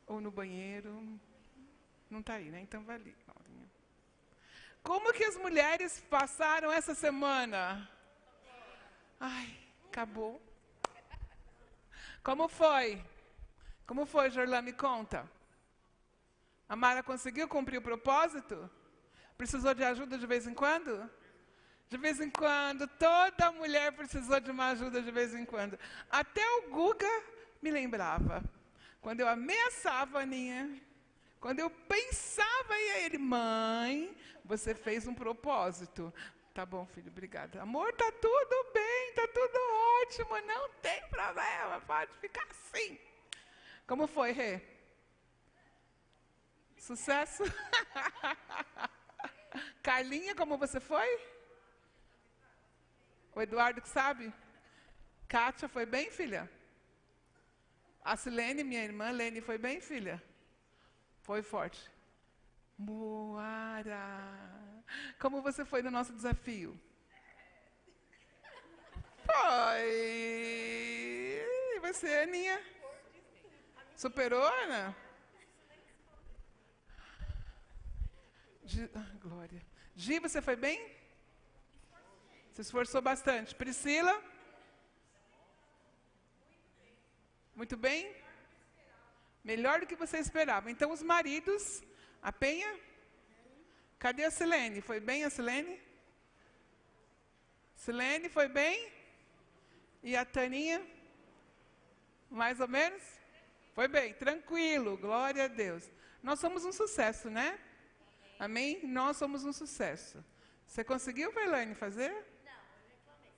Ou no banheiro? Não está aí, né? Então vai ali, Claudinha. Como que as mulheres passaram essa semana? Ai, acabou. Como foi? Como foi, Jorlan? Me conta. A Mara conseguiu cumprir o propósito? Precisou de ajuda de vez em quando? De vez em quando, toda mulher precisou de uma ajuda de vez em quando. Até o Guga me lembrava. Quando eu ameaçava a Aninha, quando eu pensava em ele, mãe, você fez um propósito. Tá bom, filho, obrigada. Amor, tá tudo bem, tá tudo ótimo, não tem problema, pode ficar assim. Como foi, Rê? Sucesso? Carlinha, como você foi? O Eduardo que sabe? Kátia, foi bem, filha? A Silene, minha irmã, Lene, foi bem, filha? Foi forte. Moara. Como você foi no nosso desafio? Foi. E você, Aninha? Superou, Ana? Glória. Gi, você foi bem? Se esforçou bastante. Priscila? Muito bem? Melhor do que você esperava. Então, os maridos, a Penha? Cadê a Silene? Foi bem a Silene? Silene, foi bem? E a Taninha? Mais ou menos? Foi bem, tranquilo, glória a Deus. Nós somos um sucesso, né? Amém? Nós somos um sucesso. Você conseguiu, Verlaine, fazer? Não, eu reclamei.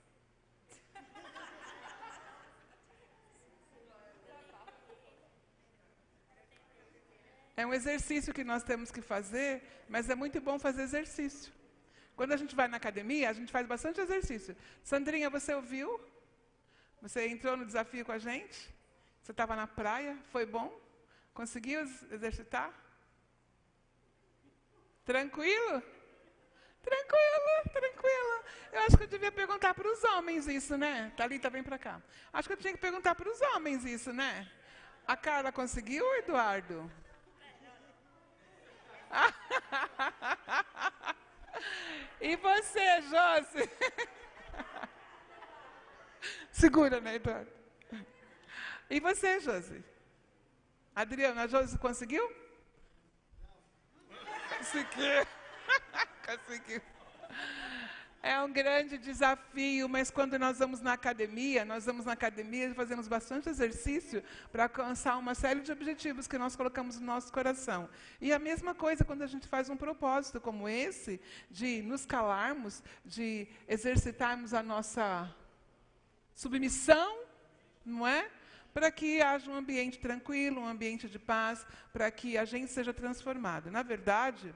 É um exercício que nós temos que fazer, mas é muito bom fazer exercício. Quando a gente vai na academia, a gente faz bastante exercício. Sandrinha, você ouviu? Você entrou no desafio com a gente? Você estava na praia? Foi bom? Conseguiu exercitar? Tranquilo? Tranquilo, tranquilo. Eu acho que eu devia perguntar para os homens isso, né? Thalita, vem para cá. Acho que eu tinha que perguntar para os homens isso, né? A Carla conseguiu, Eduardo? E você, Josi? Segura, né, Eduardo? E você, Josi? Adriana, a Josi conseguiu? Conseguiu. Conseguiu. É um grande desafio, mas quando nós vamos na academia e fazemos bastante exercício para alcançar uma série de objetivos que nós colocamos no nosso coração. E a mesma coisa quando a gente faz um propósito como esse, de nos calarmos, de exercitarmos a nossa submissão, não é? Para que haja um ambiente tranquilo, um ambiente de paz, para que a gente seja transformado. Na verdade,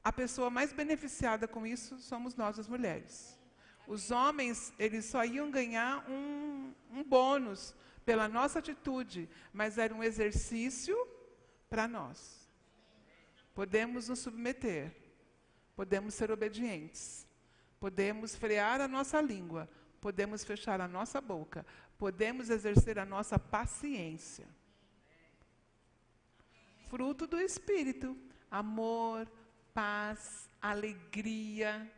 a pessoa mais beneficiada com isso somos nós, as mulheres. Os homens, eles só iam ganhar um bônus pela nossa atitude, mas era um exercício para nós. Podemos nos submeter, podemos ser obedientes, podemos frear a nossa língua, podemos fechar a nossa boca, podemos exercer a nossa paciência. Fruto do Espírito, amor, paz, alegria,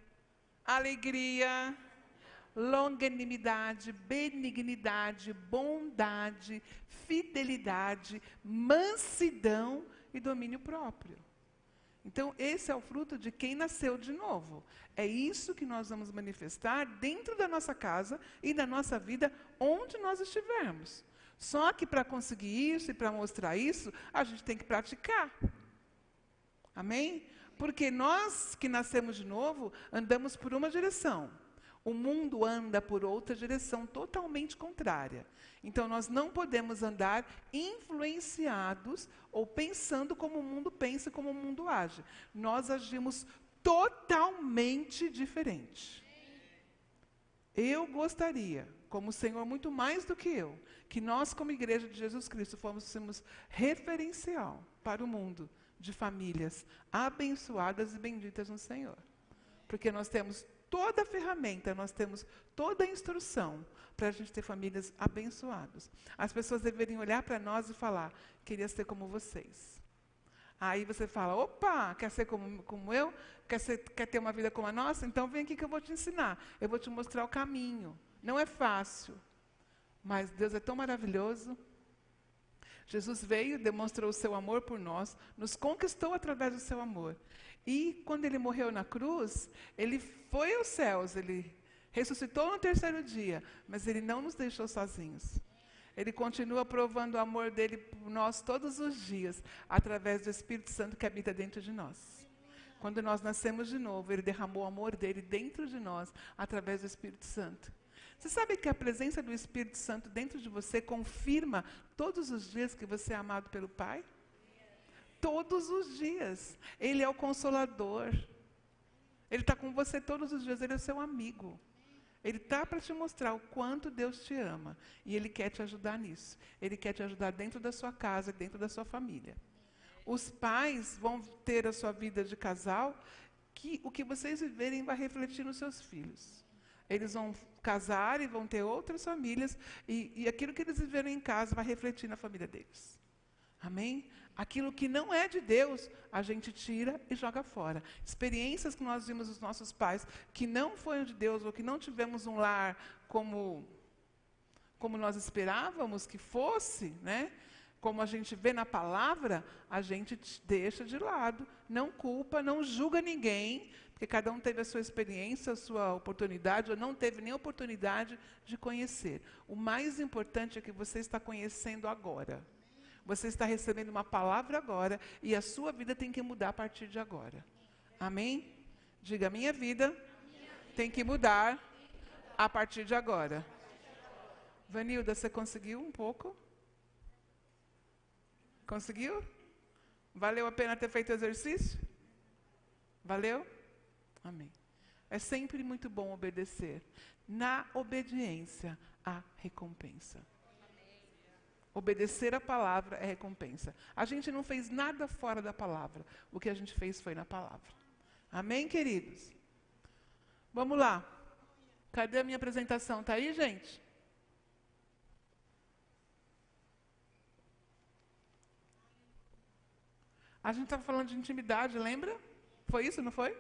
longanimidade, benignidade, bondade, fidelidade, mansidão e domínio próprio. Então, esse é o fruto de quem nasceu de novo. É isso que nós vamos manifestar dentro da nossa casa e da nossa vida, onde nós estivermos. Só que para conseguir isso e para mostrar isso, a gente tem que praticar. Amém? Porque nós que nascemos de novo, andamos por uma direção. O mundo anda por outra direção totalmente contrária. Então, nós não podemos andar influenciados ou pensando como o mundo pensa e como o mundo age. Nós agimos totalmente diferente. Eu gostaria, como o Senhor muito mais do que eu, que nós, como Igreja de Jesus Cristo, fôssemos referencial para o mundo de famílias abençoadas e benditas no Senhor. Porque nós temos toda a ferramenta, nós temos toda a instrução para a gente ter famílias abençoadas. As pessoas deveriam olhar para nós e falar, queria ser como vocês. Aí você fala, opa, quer ser como eu? Quer ter uma vida como a nossa? Então vem aqui que eu vou te ensinar. Eu vou te mostrar o caminho. Não é fácil, mas Deus é tão maravilhoso. Jesus veio, demonstrou o seu amor por nós, nos conquistou através do seu amor. E quando ele morreu na cruz, ele foi aos céus, ele ressuscitou no terceiro dia, mas ele não nos deixou sozinhos. Ele continua provando o amor dele por nós todos os dias, através do Espírito Santo que habita dentro de nós. Quando nós nascemos de novo, ele derramou o amor dele dentro de nós, através do Espírito Santo. Você sabe que a presença do Espírito Santo dentro de você confirma todos os dias que você é amado pelo Pai? Todos os dias. Ele é o Consolador. Ele está com você todos os dias, ele é o seu amigo. Ele está para te mostrar o quanto Deus te ama. E Ele quer te ajudar nisso. Ele quer te ajudar dentro da sua casa, dentro da sua família. Os pais vão ter a sua vida de casal, que o que vocês viverem vai refletir nos seus filhos. Eles vão casar e vão ter outras famílias, e aquilo que eles viveram em casa vai refletir na família deles. Amém? Aquilo que não é de Deus, a gente tira e joga fora. Experiências que nós vimos dos nossos pais, que não foram de Deus, ou que não tivemos um lar como nós esperávamos que fosse, né? Como a gente vê na palavra, a gente deixa de lado, não culpa, não julga ninguém, porque cada um teve a sua experiência, a sua oportunidade, ou não teve nem oportunidade de conhecer. O mais importante é que você está conhecendo agora. Você está recebendo uma palavra agora, e a sua vida tem que mudar a partir de agora. Amém? Diga, minha vida tem que mudar a partir de agora. Vanilda, você conseguiu um pouco? Conseguiu? Valeu a pena ter feito o exercício? Valeu? Amém. É sempre muito bom obedecer. Na obediência, há recompensa. Obedecer a palavra é recompensa. A gente não fez nada fora da palavra. O que a gente fez foi na palavra. Amém, queridos? Vamos lá. Cadê a minha apresentação? Está aí, gente? A gente estava falando de intimidade, lembra? Foi isso, não foi?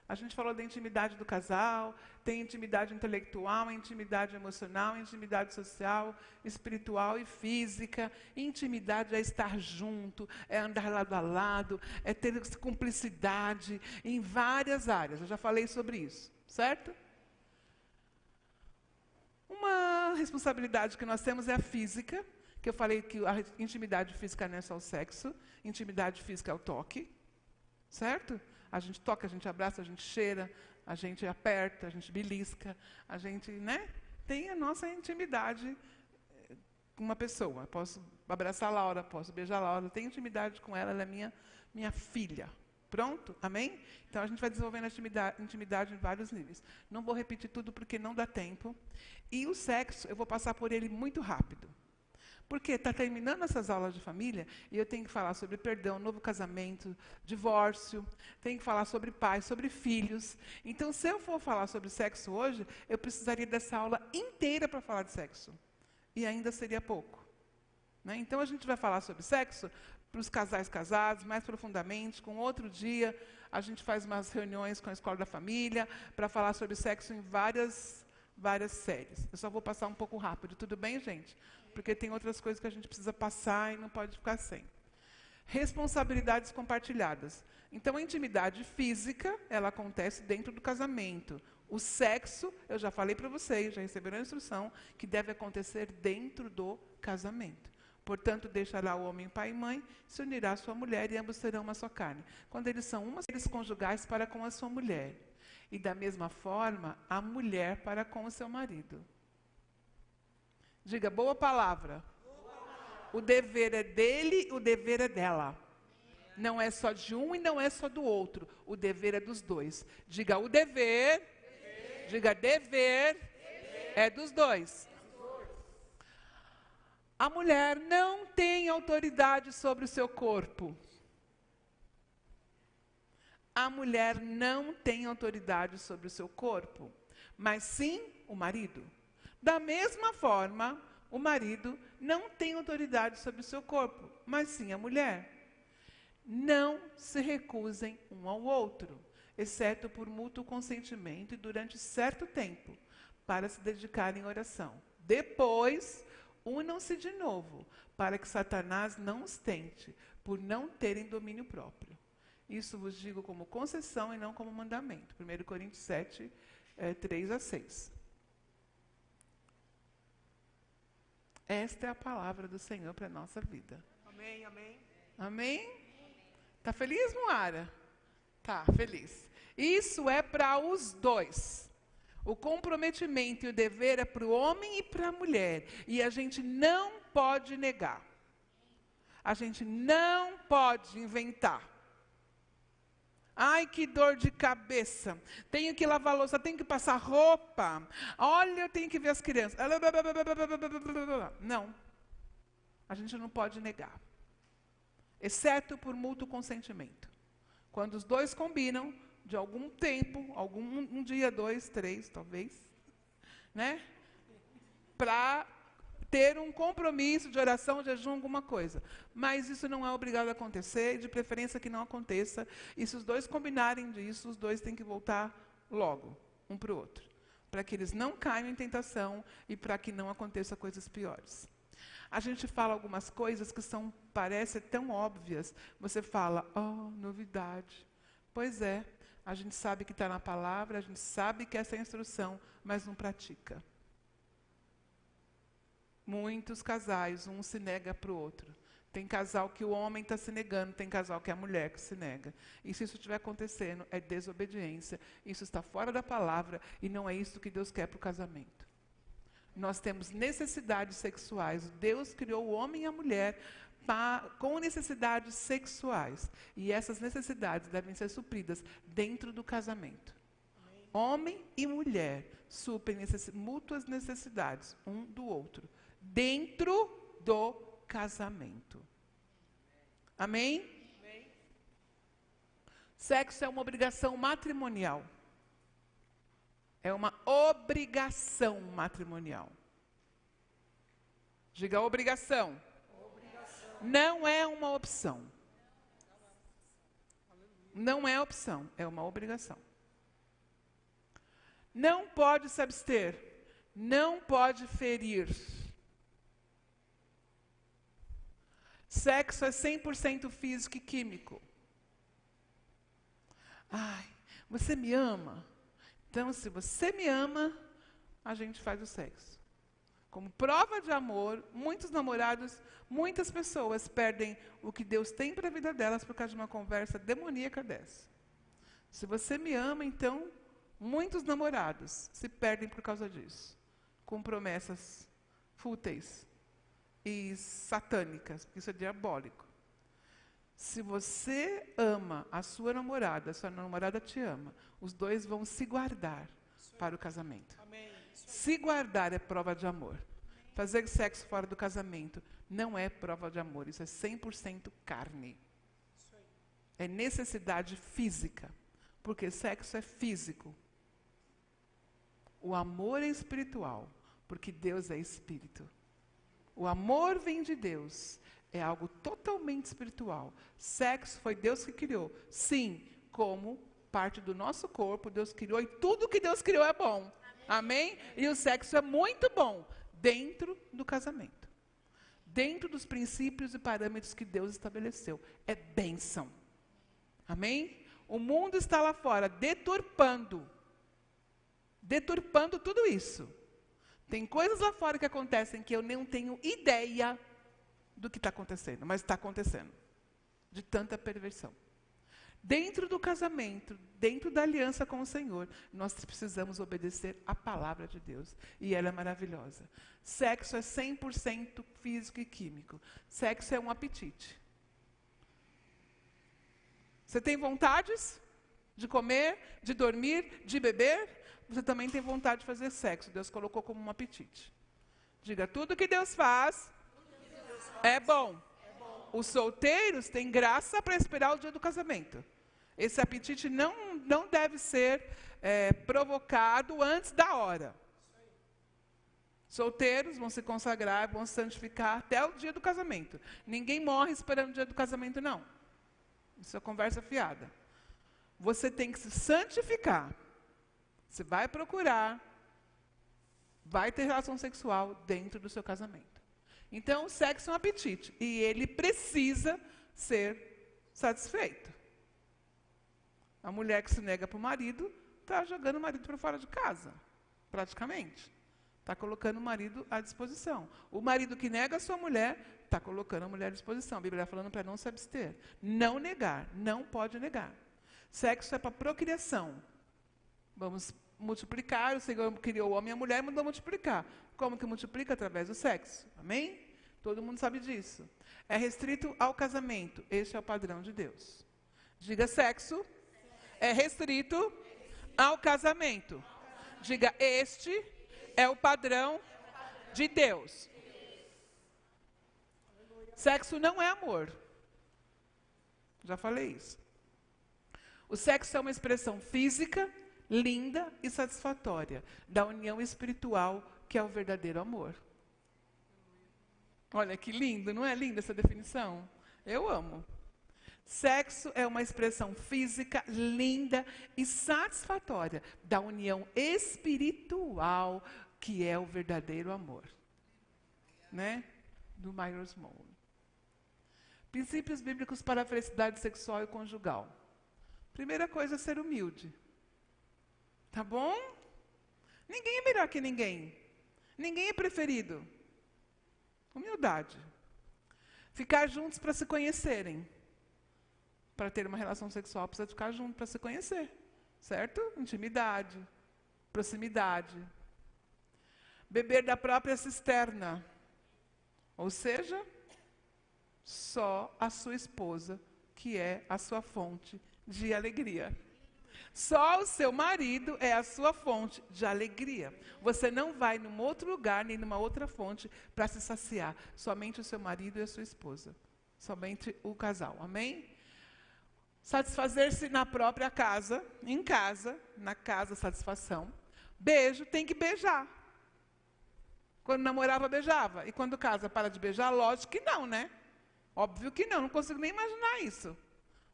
A gente falou da intimidade do casal, tem intimidade intelectual, intimidade emocional, intimidade social, espiritual e física. Intimidade é estar junto, é andar lado a lado, é ter cumplicidade em várias áreas. Eu já falei sobre isso, certo? Uma responsabilidade que nós temos é a física, que eu falei que a intimidade física não é só o sexo, intimidade física é o toque, certo? A gente toca, a gente abraça, a gente cheira, a gente aperta, a gente belisca, a gente, né? Tem a nossa intimidade com uma pessoa. Posso abraçar a Laura, posso beijar a Laura, tenho intimidade com ela, ela é minha filha. Pronto? Amém? Então a gente vai desenvolvendo a intimidade em vários níveis. Não vou repetir tudo porque não dá tempo. E o sexo, eu vou passar por ele muito rápido. Porque está terminando essas aulas de família e eu tenho que falar sobre perdão, novo casamento, divórcio, tenho que falar sobre pais, sobre filhos. Então, se eu for falar sobre sexo hoje, eu precisaria dessa aula inteira para falar de sexo. E ainda seria pouco. Né? Então, a gente vai falar sobre sexo para os casais casados, mais profundamente, com outro dia. A gente faz umas reuniões com a Escola da Família para falar sobre sexo em várias séries. Eu só vou passar um pouco rápido, tudo bem, gente? Porque tem outras coisas que a gente precisa passar e não pode ficar sem. Responsabilidades compartilhadas. Então, a intimidade física, ela acontece dentro do casamento. O sexo, eu já falei para vocês, já receberam a instrução, que deve acontecer dentro do casamento. Portanto, deixará o homem pai e mãe, se unirá à sua mulher e ambos serão uma só carne. Quando eles são uma, eles conjugais para com a sua mulher. E da mesma forma, a mulher para com o seu marido. Diga, boa palavra. O dever é dele, o dever é dela. Não é só de um e não é só do outro. O dever é dos dois. Diga, o dever. Diga, dever é dos dois. A mulher não tem autoridade sobre o seu corpo. A mulher não tem autoridade sobre o seu corpo, mas sim o marido. Da mesma forma, o marido não tem autoridade sobre o seu corpo, mas sim a mulher. Não se recusem um ao outro, exceto por mútuo consentimento e durante certo tempo, para se dedicarem à oração. Depois, unam-se de novo, para que Satanás não os tente, por não terem domínio próprio. Isso vos digo como concessão e não como mandamento. 1 Coríntios 7, 3 a 6. Esta é a palavra do Senhor para a nossa vida. Amém, amém. Amém? Tá feliz, Moara? Tá, feliz. Isso é para os dois. O comprometimento e o dever é para o homem e para a mulher. E a gente não pode negar. A gente não pode inventar. Ai, que dor de cabeça. Tenho que lavar louça, tenho que passar roupa. Olha, eu tenho que ver as crianças. Não. A gente não pode negar. Exceto por mútuo consentimento. Quando os dois combinam, de algum tempo, um dia, 2, 3, talvez, né? Para ter um compromisso de oração, jejum, alguma coisa. Mas isso não é obrigado a acontecer, de preferência que não aconteça. E se os dois combinarem disso, os dois têm que voltar logo, um para o outro. Para que eles não caiam em tentação e para que não aconteçam coisas piores. A gente fala algumas coisas que parecem tão óbvias. Você fala, oh, novidade. Pois é, a gente sabe que está na palavra, a gente sabe que essa é a instrução, mas não pratica. Muitos casais, um se nega para o outro. Tem casal que o homem está se negando, tem casal que é a mulher que se nega. E se isso estiver acontecendo, é desobediência. Isso está fora da palavra e não é isso que Deus quer para o casamento. Nós temos necessidades sexuais. Deus criou o homem e a mulher com necessidades sexuais. E essas necessidades devem ser supridas dentro do casamento. Amém. Homem e mulher suprem mútuas necessidades um do outro, dentro do casamento. Amém? Amém? Sexo é uma obrigação matrimonial. É uma obrigação matrimonial. Diga obrigação. Não é uma opção. Não é opção, é uma obrigação. Não pode se abster. Não pode ferir. Sexo é 100% físico e químico. Ai, você me ama? Então, se você me ama, a gente faz o sexo. Como prova de amor, muitos namorados, muitas pessoas perdem o que Deus tem para a vida delas por causa de uma conversa demoníaca dessa. Se você me ama, então, muitos namorados se perdem por causa disso. Com promessas fúteis e satânicas, porque isso é diabólico. Se você ama a sua namorada te ama, os dois vão se guardar para o casamento. Amém. Se guardar é prova de amor. Fazer sexo fora do casamento não é prova de amor, isso é 100% carne. É necessidade física, porque sexo é físico. O amor é espiritual, porque Deus é espírito. O amor vem de Deus. É algo totalmente espiritual. Sexo foi Deus que criou. Sim, como parte do nosso corpo, Deus criou. E tudo que Deus criou é bom. Amém? E o sexo é muito bom dentro do casamento. Dentro dos princípios e parâmetros que Deus estabeleceu. É bênção. Amém? O mundo está lá fora deturpando tudo isso. Tem coisas lá fora que acontecem que eu não tenho ideia do que está acontecendo, mas está acontecendo. De tanta perversão. Dentro do casamento, dentro da aliança com o Senhor, nós precisamos obedecer a palavra de Deus. E ela é maravilhosa. Sexo é 100% físico e químico. Sexo é um apetite. Você tem vontades de comer, de dormir, de beber? Você também tem vontade de fazer sexo. Deus colocou como um apetite. Diga, tudo que Deus faz é bom. Os solteiros têm graça para esperar o dia do casamento. Esse apetite não deve ser provocado antes da hora. Solteiros vão se consagrar, vão se santificar até o dia do casamento. Ninguém morre esperando o dia do casamento, não. Isso é conversa fiada. Você tem que se santificar. Você vai procurar, vai ter relação sexual dentro do seu casamento. Então, o sexo é um apetite. E ele precisa ser satisfeito. A mulher que se nega para o marido, está jogando o marido para fora de casa, praticamente. Está colocando o marido à disposição. O marido que nega a sua mulher, está colocando a mulher à disposição. A Bíblia está falando para não se abster. Não negar, não pode negar. Sexo é para procriação. Vamos multiplicar, o Senhor criou o homem e a mulher e mandou multiplicar. Como que multiplica? Através do sexo. Amém? Todo mundo sabe disso. É restrito ao casamento. Este é o padrão de Deus. Diga sexo. É restrito ao casamento. Diga, este é o padrão de Deus. Sexo não é amor. Já falei isso. O sexo é uma expressão física, linda e satisfatória da união espiritual que é o verdadeiro amor. Olha que lindo, não é linda essa definição? Eu amo. Sexo é uma expressão física, linda e satisfatória da união espiritual que é o verdadeiro amor. Né? Do Myers Moore. Princípios bíblicos para a felicidade sexual e conjugal. Primeira coisa é ser humilde. Tá bom? Ninguém é melhor que ninguém. Ninguém é preferido. Humildade. Ficar juntos para se conhecerem. Para ter uma relação sexual, precisa ficar junto para se conhecer. Certo? Intimidade. Proximidade. Beber da própria cisterna. Ou seja, só a sua esposa, que é a sua fonte de alegria. Só o seu marido é a sua fonte de alegria. Você não vai num outro lugar, nem numa outra fonte para se saciar. Somente o seu marido e a sua esposa. Somente o casal. Amém? Satisfazer-se na própria casa, em casa, na casa, satisfação. Beijo, tem que beijar. Quando namorava, beijava. E quando casa, para de beijar? Lógico que não, né? Óbvio que não consigo nem imaginar isso.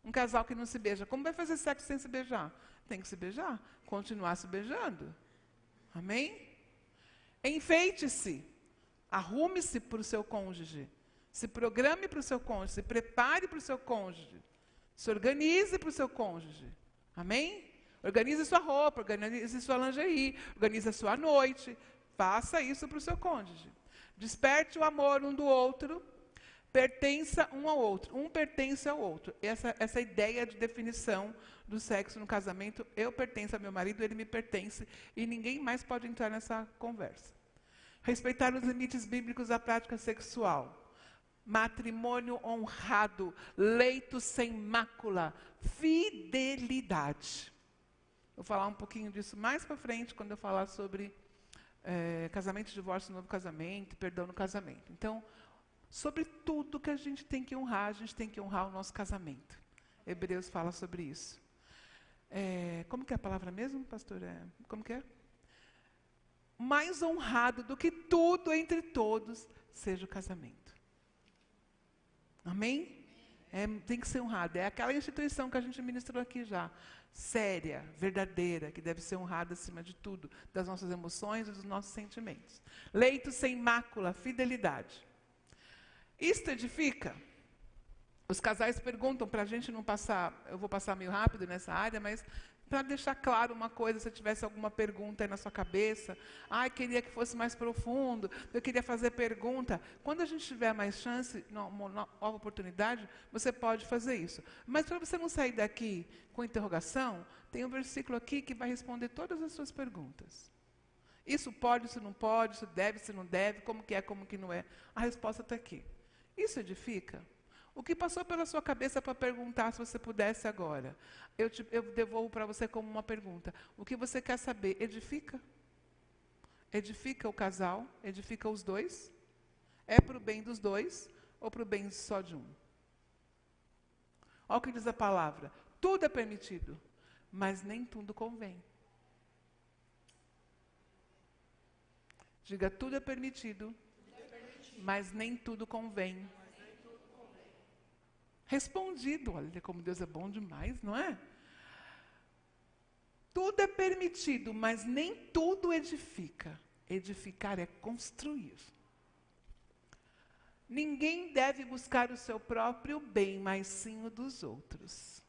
Um casal que não se beija, como vai fazer sexo sem se beijar? Tem que se beijar, continuar se beijando. Amém? Enfeite-se, arrume-se para o seu cônjuge, se programe para o seu cônjuge, se prepare para o seu cônjuge, se organize para o seu cônjuge. Amém? Organize sua roupa, organize sua lingerie, organize a sua noite, faça isso para o seu cônjuge. Desperte o amor um do outro. Pertença um ao outro. Um pertence ao outro. Essa ideia de definição do sexo no casamento, eu pertenço ao meu marido, ele me pertence, e ninguém mais pode entrar nessa conversa. Respeitar os limites bíblicos da prática sexual. Matrimônio honrado, leito sem mácula, fidelidade. Vou falar um pouquinho disso mais para frente, quando eu falar sobre casamento, divórcio, novo casamento, perdão no casamento. Então, sobre tudo que a gente tem que honrar, a gente tem que honrar o nosso casamento. Hebreus fala sobre isso. Como que é a palavra mesmo, pastor? Como que é? Mais honrado do que tudo entre todos, seja o casamento. Amém? Tem que ser honrado. É aquela instituição que a gente ministrou aqui já. Séria, verdadeira, que deve ser honrada acima de tudo, das nossas emoções e dos nossos sentimentos. Leito sem mácula, fidelidade. Isto edifica? Os casais perguntam para a gente não passar, eu vou passar meio rápido nessa área, mas para deixar claro uma coisa, se tivesse alguma pergunta aí na sua cabeça, queria que fosse mais profundo, eu queria fazer pergunta. Quando a gente tiver mais chance, uma nova oportunidade, você pode fazer isso. Mas para você não sair daqui com interrogação, tem um versículo aqui que vai responder todas as suas perguntas. Isso pode, isso não pode, isso deve, isso não deve, como que é, como que não é. A resposta está aqui. Isso edifica? O que passou pela sua cabeça para perguntar, se você pudesse agora? Eu devolvo para você como uma pergunta. O que você quer saber? Edifica? Edifica o casal? Edifica os dois? É para o bem dos dois ou para o bem só de um? Olha o que diz a palavra. Tudo é permitido, mas nem tudo convém. Diga, tudo é permitido, mas nem tudo convém. Respondido, olha como Deus é bom demais, não é? Tudo é permitido, mas nem tudo edifica. Edificar é construir. Ninguém deve buscar o seu próprio bem, mas sim o dos outros.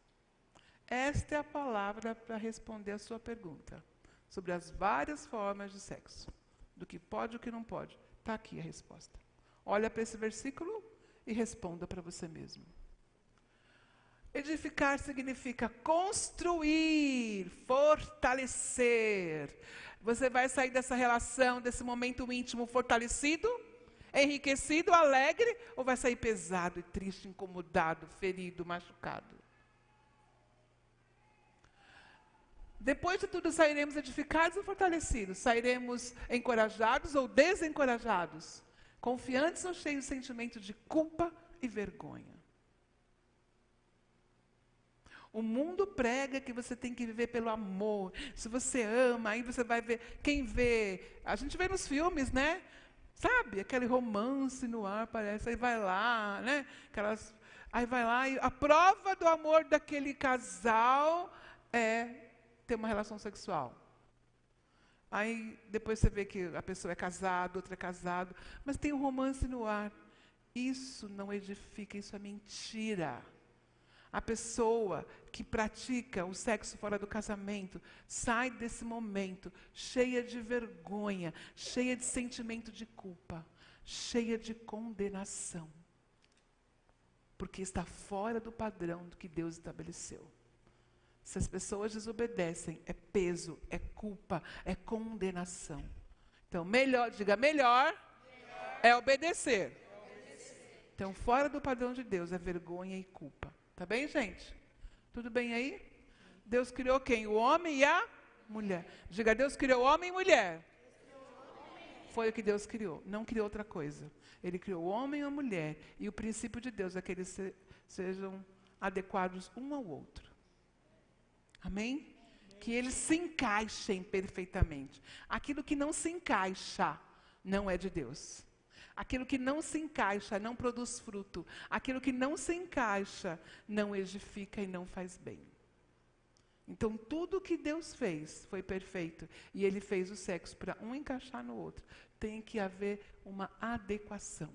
Esta é a palavra para responder a sua pergunta sobre as várias formas de sexo. Do que pode e o que não pode. Está aqui a resposta. Olha para esse versículo e responda para você mesmo. Edificar significa construir, fortalecer. Você vai sair dessa relação, desse momento íntimo fortalecido, enriquecido, alegre, ou vai sair pesado e triste, incomodado, ferido, machucado? Depois de tudo, sairemos edificados ou fortalecidos? Sairemos encorajados ou desencorajados? Confiantes ou cheios de sentimento de culpa e vergonha? O mundo prega que você tem que viver pelo amor. Se você ama, aí você vai ver. Quem vê, a gente vê nos filmes, né? Sabe, aquele romance no ar, parece. Aí vai lá, né? Aí vai lá e a prova do amor daquele casal é ter uma relação sexual. Aí depois você vê que a pessoa é casada, outra é casado, mas tem um romance no ar. Isso não edifica, isso é mentira. A pessoa que pratica o sexo fora do casamento sai desse momento cheia de vergonha, cheia de sentimento de culpa, cheia de condenação. Porque está fora do padrão do que Deus estabeleceu. Se as pessoas desobedecem, é peso, é culpa, é condenação. Então, diga melhor. É obedecer. Então, fora do padrão de Deus é vergonha e culpa. Tá bem, gente? Tudo bem aí? Deus criou quem? O homem e a mulher. Diga, Deus criou homem e mulher. Foi o que Deus criou, não criou outra coisa. Ele criou o homem e a mulher. E o princípio de Deus é que eles sejam adequados um ao outro. Amém? Que eles se encaixem perfeitamente. Aquilo que não se encaixa não é de Deus. Aquilo que não se encaixa não produz fruto. Aquilo que não se encaixa não edifica e não faz bem. Então, tudo que Deus fez foi perfeito. E Ele fez o sexo para um encaixar no outro. Tem que haver uma adequação.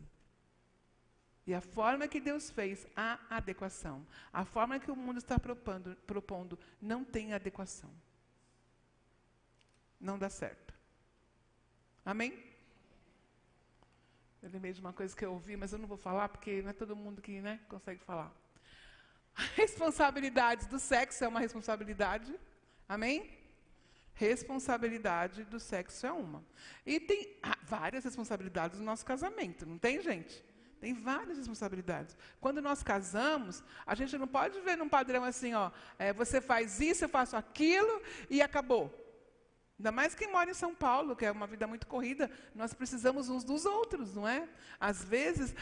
E a forma que Deus fez, a adequação. A forma que o mundo está propondo não tem adequação. Não dá certo. Amém? Eu lembrei de uma coisa que eu ouvi, mas eu não vou falar, porque não é todo mundo que consegue falar. Responsabilidades do sexo é uma responsabilidade. Amém? Responsabilidade do sexo é uma. E tem várias responsabilidades no nosso casamento, não tem, gente? Tem várias responsabilidades. Quando nós casamos, a gente não pode ver num padrão assim, você faz isso, eu faço aquilo e acabou. Ainda mais quem mora em São Paulo, que é uma vida muito corrida, nós precisamos uns dos outros, não é? Às vezes,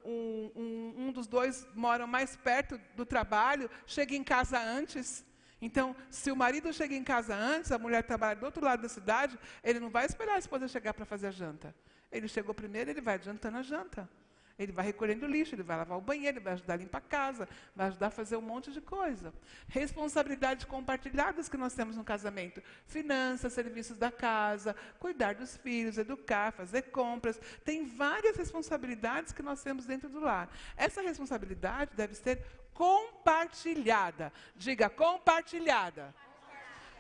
um dos dois mora mais perto do trabalho, chega em casa antes. Então, se o marido chega em casa antes, a mulher trabalha do outro lado da cidade, ele não vai esperar a esposa chegar para fazer a janta. Ele chegou primeiro, ele vai adiantando a janta. Ele vai recolhendo lixo, ele vai lavar o banheiro, ele vai ajudar a limpar a casa, vai ajudar a fazer um monte de coisa. Responsabilidades compartilhadas que nós temos no casamento. Finanças, serviços da casa, cuidar dos filhos, educar, fazer compras. Tem várias responsabilidades que nós temos dentro do lar. Essa responsabilidade deve ser compartilhada. Diga, compartilhada.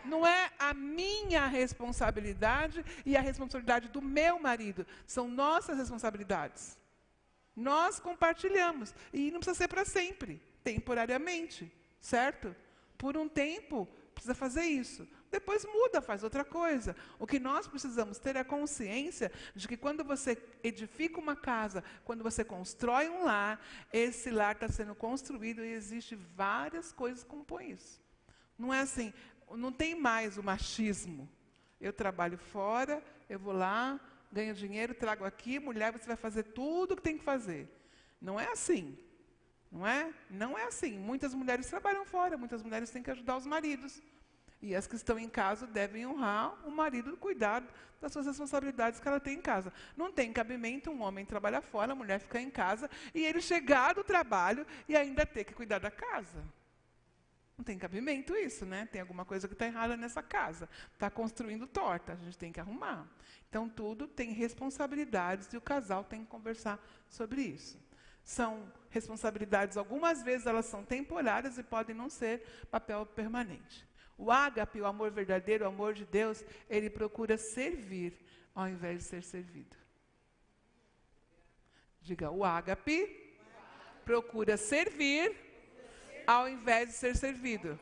Não é a minha responsabilidade e a responsabilidade do meu marido. São nossas responsabilidades. Nós compartilhamos. E não precisa ser para sempre, temporariamente, certo? Por um tempo, precisa fazer isso. Depois muda, faz outra coisa. O que nós precisamos ter é a consciência de que quando você edifica uma casa, quando você constrói um lar, esse lar está sendo construído e existem várias coisas que compõem isso. Não é assim, não tem mais o machismo. Eu trabalho fora, eu vou lá, ganho dinheiro, trago aqui, mulher, você vai fazer tudo o que tem que fazer. Não é assim. Não é? Não é assim. Muitas mulheres trabalham fora, muitas mulheres têm que ajudar os maridos. E as que estão em casa devem honrar o marido, cuidar das suas responsabilidades que ela tem em casa. Não tem cabimento um homem trabalhar fora, a mulher ficar em casa, e ele chegar do trabalho e ainda ter que cuidar da casa. Não tem cabimento isso, né? Tem alguma coisa que está errada nessa casa. Está construindo torta, a gente tem que arrumar. Então, tudo tem responsabilidades e o casal tem que conversar sobre isso. São responsabilidades, algumas vezes elas são temporárias e podem não ser papel permanente. O ágape, o amor verdadeiro, o amor de Deus, ele procura servir ao invés de ser servido. Diga, o ágape procura servir ao invés de ser servido.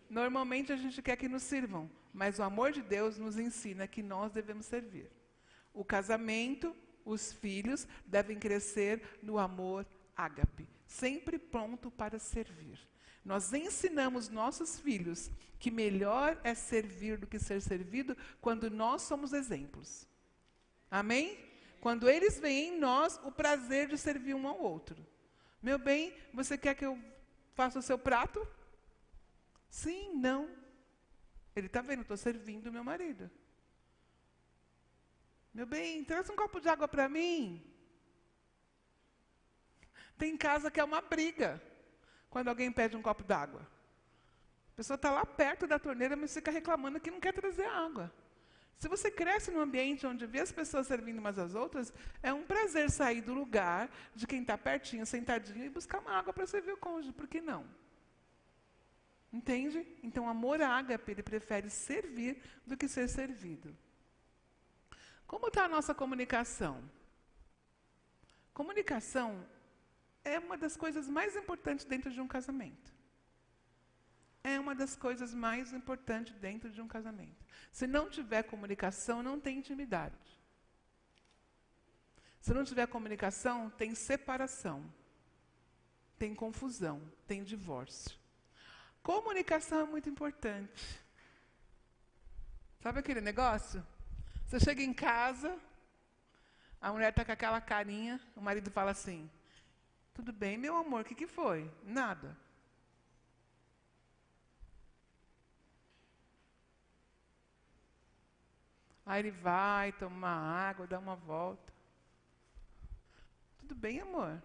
Normalmente a gente quer que nos sirvam, mas o amor de Deus nos ensina que nós devemos servir. O casamento, os filhos devem crescer no amor ágape, sempre pronto para servir. Nós ensinamos nossos filhos que melhor é servir do que ser servido quando nós somos exemplos. Amém? Quando eles veem em nós o prazer de servir um ao outro. Meu bem, você quer que eu faça o seu prato? Sim, não. Ele está vendo, estou servindo o meu marido. Meu bem, traz um copo de água para mim. Tem casa que é uma briga quando alguém pede um copo d'água. A pessoa está lá perto da torneira, mas fica reclamando que não quer trazer água. Se você cresce num ambiente onde vê as pessoas servindo umas às outras, é um prazer sair do lugar de quem está pertinho, sentadinho, e buscar uma água para servir o cônjuge. Por que não? Entende? Então, amor ágape, ele prefere servir do que ser servido. Como está a nossa comunicação? Comunicação é uma das coisas mais importantes dentro de um casamento. É uma das coisas mais importantes dentro de um casamento. Se não tiver comunicação, não tem intimidade. Se não tiver comunicação, tem separação, tem confusão, tem divórcio. Comunicação é muito importante. Sabe aquele negócio? Você chega em casa, a mulher está com aquela carinha, o marido fala assim, tudo bem, meu amor, o que foi? Nada. Aí ele vai tomar água, dá uma volta. Tudo bem, amor?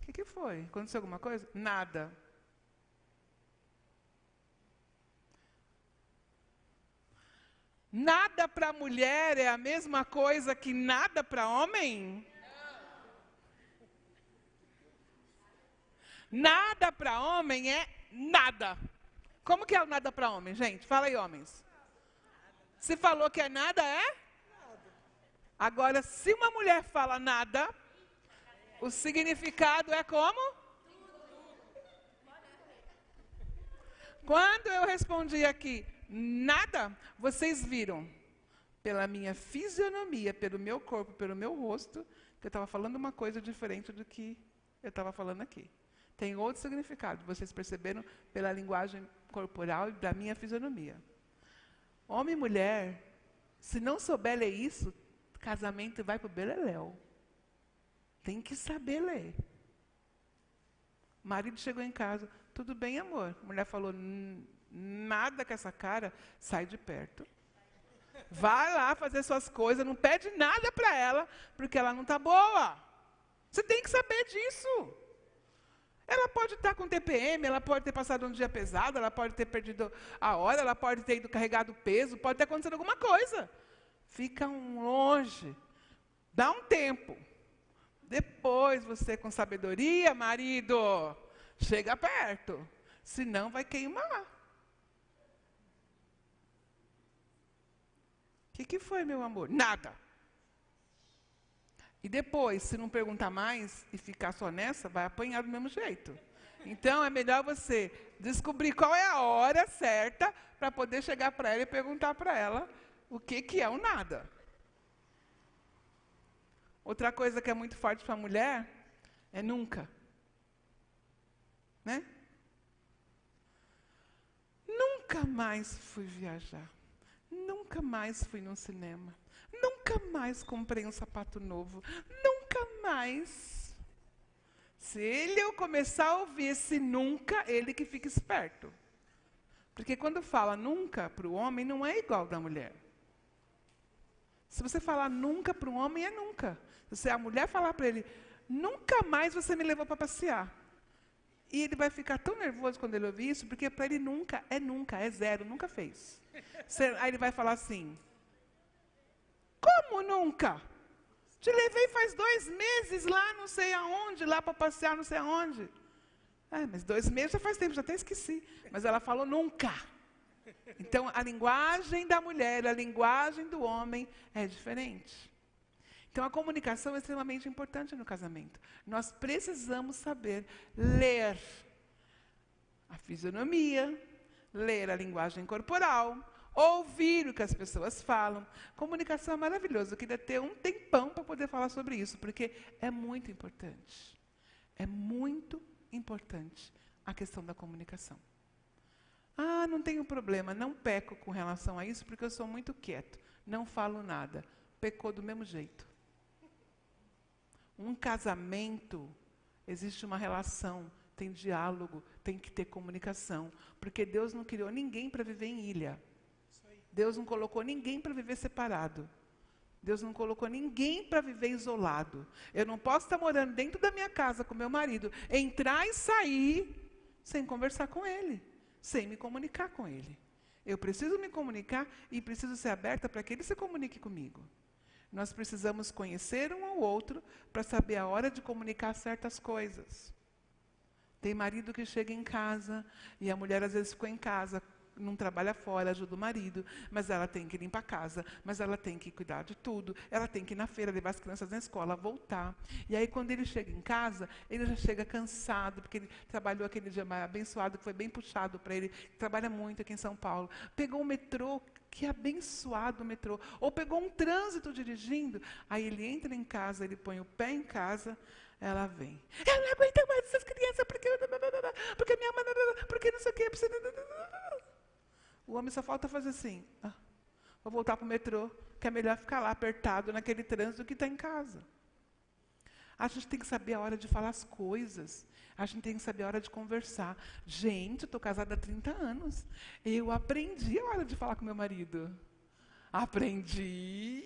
O que foi? Aconteceu alguma coisa? Nada. Nada para a mulher é a mesma coisa que nada para homem? Nada para homem é nada. Como que é o nada para homem, gente? Fala aí, homens. Se falou que é nada, é? Agora, se uma mulher fala nada, o significado é como? Quando eu respondi aqui, nada, vocês viram, pela minha fisionomia, pelo meu corpo, pelo meu rosto, que eu estava falando uma coisa diferente do que eu estava falando aqui. Tem outro significado, vocês perceberam pela linguagem corporal e da minha fisionomia. Homem e mulher, se não souber ler isso, casamento vai para o beleléu. Tem que saber ler. O marido chegou em casa, tudo bem, amor? A mulher falou, nada com essa cara, sai de perto. Vai lá fazer suas coisas, não pede nada para ela, porque ela não está boa. Você tem que saber disso. Ela pode estar com TPM, ela pode ter passado um dia pesado, ela pode ter perdido a hora, ela pode ter ido carregado peso, pode ter acontecido alguma coisa. Fica longe. Dá um tempo. Depois você, com sabedoria, marido, chega perto. Senão vai queimar. O que foi, meu amor? Nada. E depois, se não perguntar mais e ficar só nessa, vai apanhar do mesmo jeito. Então, é melhor você descobrir qual é a hora certa para poder chegar para ela e perguntar para ela o que é o nada. Outra coisa que é muito forte para a mulher é nunca. Né? Nunca mais fui viajar. Nunca mais fui num cinema. Nunca mais comprei um sapato novo. Nunca mais. Se ele começar a ouvir esse nunca, ele que fica esperto. Porque quando fala nunca para o homem, não é igual da mulher. Se você falar nunca para um homem, é nunca. Se a mulher falar para ele, nunca mais você me levou para passear. E ele vai ficar tão nervoso quando ele ouvir isso, porque para ele nunca, é zero, nunca fez. Aí ele vai falar assim, como nunca? Te levei faz 2 meses lá, não sei aonde, lá para passear, não sei aonde. Mas 2 meses já faz tempo, já até esqueci. Mas ela falou nunca. Então, a linguagem da mulher, a linguagem do homem é diferente. Então, a comunicação é extremamente importante no casamento. Nós precisamos saber ler a fisionomia, ler a linguagem corporal, ouvir o que as pessoas falam. Comunicação é maravilhoso. Eu queria ter um tempão para poder falar sobre isso, porque é muito importante. É muito importante a questão da comunicação. Não tenho problema, não peco com relação a isso, porque eu sou muito quieto, não falo nada. Pecou do mesmo jeito. Um casamento, existe uma relação, tem diálogo, tem que ter comunicação, porque Deus não criou ninguém para viver em ilha. Deus não colocou ninguém para viver separado. Deus não colocou ninguém para viver isolado. Eu não posso estar morando dentro da minha casa com meu marido, entrar e sair sem conversar com ele, sem me comunicar com ele. Eu preciso me comunicar e preciso ser aberta para que ele se comunique comigo. Nós precisamos conhecer um ao outro para saber a hora de comunicar certas coisas. Tem marido que chega em casa e a mulher às vezes ficou em casa, não trabalha fora, ajuda o marido, mas ela tem que limpar a casa, mas ela tem que cuidar de tudo, ela tem que ir na feira, levar as crianças na escola, voltar. E aí, quando ele chega em casa, ele já chega cansado, porque ele trabalhou aquele dia mais abençoado, que foi bem puxado para ele, trabalha muito aqui em São Paulo. Pegou um metrô, que abençoado o metrô, ou pegou um trânsito dirigindo, aí ele entra em casa, ele põe o pé em casa, ela vem. Eu não aguento mais essas crianças, porque minha mãe, porque não sei o quê, o homem só falta fazer assim, vou voltar para o metrô, que é melhor ficar lá apertado naquele trânsito do que estar em casa. A gente tem que saber a hora de falar as coisas. A gente tem que saber a hora de conversar. Gente, eu estou casada há 30 anos. Eu aprendi a hora de falar com meu marido. Aprendi.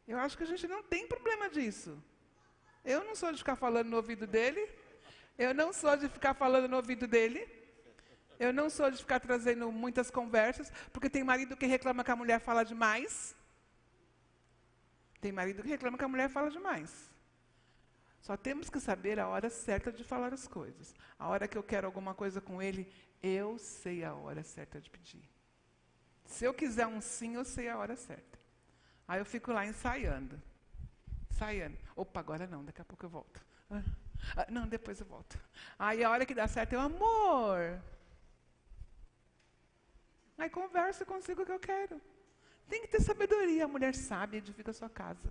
Eu acho que a gente não tem problema disso. Eu não sou de ficar falando no ouvido dele. Eu não sou de ficar falando no ouvido dele. Eu não sou de ficar trazendo muitas conversas, porque tem marido que reclama que a mulher fala demais. Tem marido que reclama que a mulher fala demais. Só temos que saber a hora certa de falar as coisas. A hora que eu quero alguma coisa com ele, eu sei a hora certa de pedir. Se eu quiser um sim, eu sei a hora certa. Aí eu fico lá ensaiando. Opa, agora não, daqui a pouco eu volto. Não, depois eu volto. Aí a hora que dá certo, eu, amor. Aí converso e consigo o que eu quero. Tem que ter sabedoria. A mulher sabe, edifica a sua casa.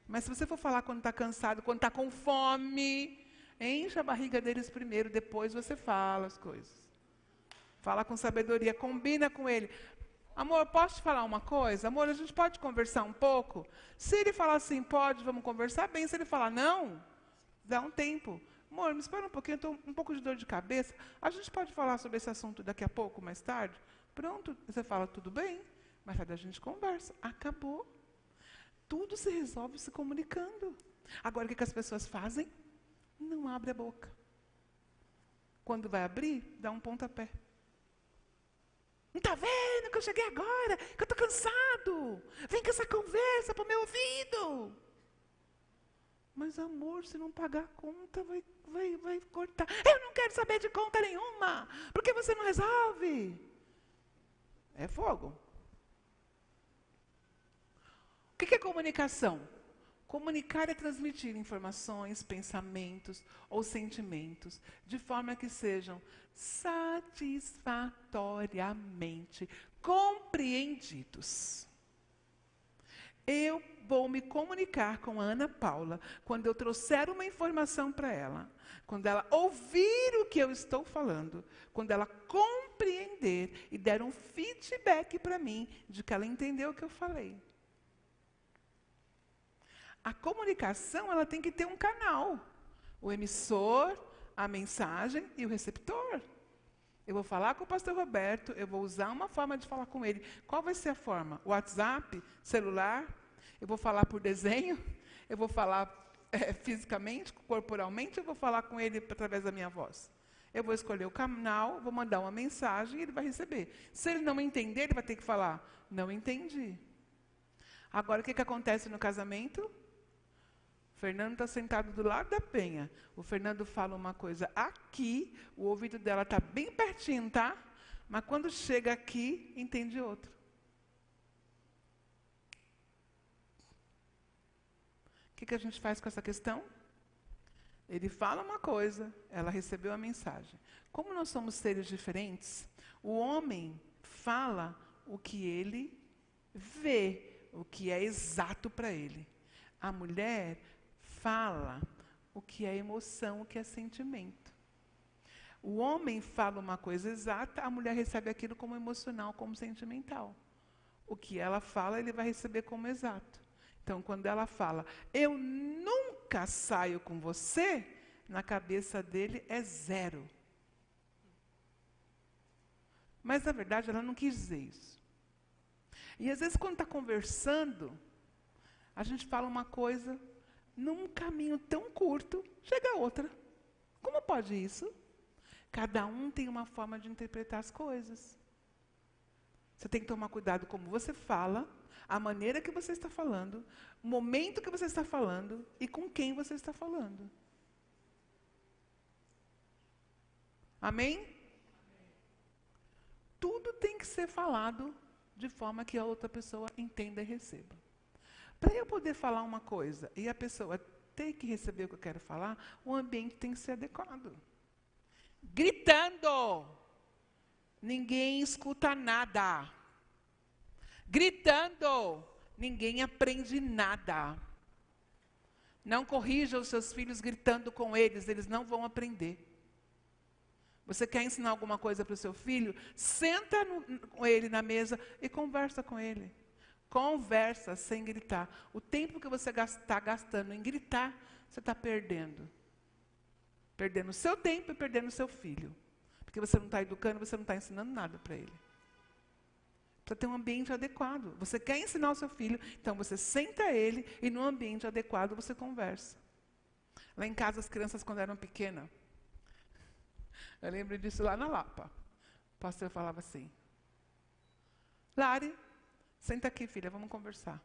Mas se você for falar quando está cansado, quando está com fome, enche a barriga deles primeiro, depois você fala as coisas. Fala com sabedoria, combina com ele. Amor, posso te falar uma coisa? Amor, a gente pode conversar um pouco? Se ele falar assim, pode, vamos conversar bem. Se ele falar não, dá um tempo. Amor, me espera um pouquinho, eu estou um pouco de dor de cabeça. A gente pode falar sobre esse assunto daqui a pouco, mais tarde? Pronto, você fala, tudo bem, mais tarde a gente conversa. Acabou. Tudo se resolve se comunicando. Agora, o que as pessoas fazem? Não abre a boca. Quando vai abrir, dá um pontapé. Não está vendo que eu cheguei agora, que eu estou cansado? Vem com essa conversa para o meu ouvido. Mas, amor, se não pagar a conta, vai cortar. Eu não quero saber de conta nenhuma. Por que você não resolve? É fogo. O que é comunicação? Comunicar é transmitir informações, pensamentos ou sentimentos de forma que sejam satisfatoriamente compreendidos. Eu vou me comunicar com a Ana Paula quando eu trouxer uma informação para ela, quando ela ouvir o que eu estou falando, quando ela compreender e der um feedback para mim de que ela entendeu o que eu falei. A comunicação, ela tem que ter um canal. O emissor, a mensagem e o receptor. Eu vou falar com o pastor Roberto, eu vou usar uma forma de falar com ele. Qual vai ser a forma? WhatsApp? Celular? Eu vou falar por desenho? Eu vou falar fisicamente, corporalmente? Eu vou falar com ele através da minha voz? Eu vou escolher o canal, vou mandar uma mensagem e ele vai receber. Se ele não entender, ele vai ter que falar, não entendi. Agora, o que acontece no casamento? O Fernando está sentado do lado da Penha. O Fernando fala uma coisa aqui, o ouvido dela está bem pertinho, tá? Mas quando chega aqui, entende outro. O que a gente faz com essa questão? Ele fala uma coisa, ela recebeu a mensagem. Como nós somos seres diferentes, o homem fala o que ele vê, o que é exato para ele. A mulher fala o que é emoção, o que é sentimento. O homem fala uma coisa exata, a mulher recebe aquilo como emocional, como sentimental. O que ela fala, ele vai receber como exato. Então, quando ela fala, eu nunca saio com você, na cabeça dele é 0. Mas, na verdade, ela não quis dizer isso. E, às vezes, quando está conversando, a gente fala uma coisa, num caminho tão curto, chega outra. Como pode isso? Cada um tem uma forma de interpretar as coisas. Você tem que tomar cuidado como você fala, a maneira que você está falando, o momento que você está falando e com quem você está falando. Amém? Tudo tem que ser falado de forma que a outra pessoa entenda e receba. Para eu poder falar uma coisa e a pessoa ter que receber o que eu quero falar, o ambiente tem que ser adequado. Gritando, ninguém escuta nada. Gritando, ninguém aprende nada. Não corrija os seus filhos gritando com eles, eles não vão aprender. Você quer ensinar alguma coisa para o seu filho? Senta com ele na mesa e conversa com ele. Conversa sem gritar. O tempo que você está gastando em gritar, você está perdendo. Perdendo o seu tempo e perdendo o seu filho. Porque você não está educando, você não está ensinando nada para ele. Precisa ter um ambiente adequado. Você quer ensinar o seu filho, então você senta ele e no ambiente adequado você conversa. Lá em casa, as crianças, quando eram pequenas, eu lembro disso lá na Lapa. O pastor falava assim, Lari, senta aqui, filha, vamos conversar.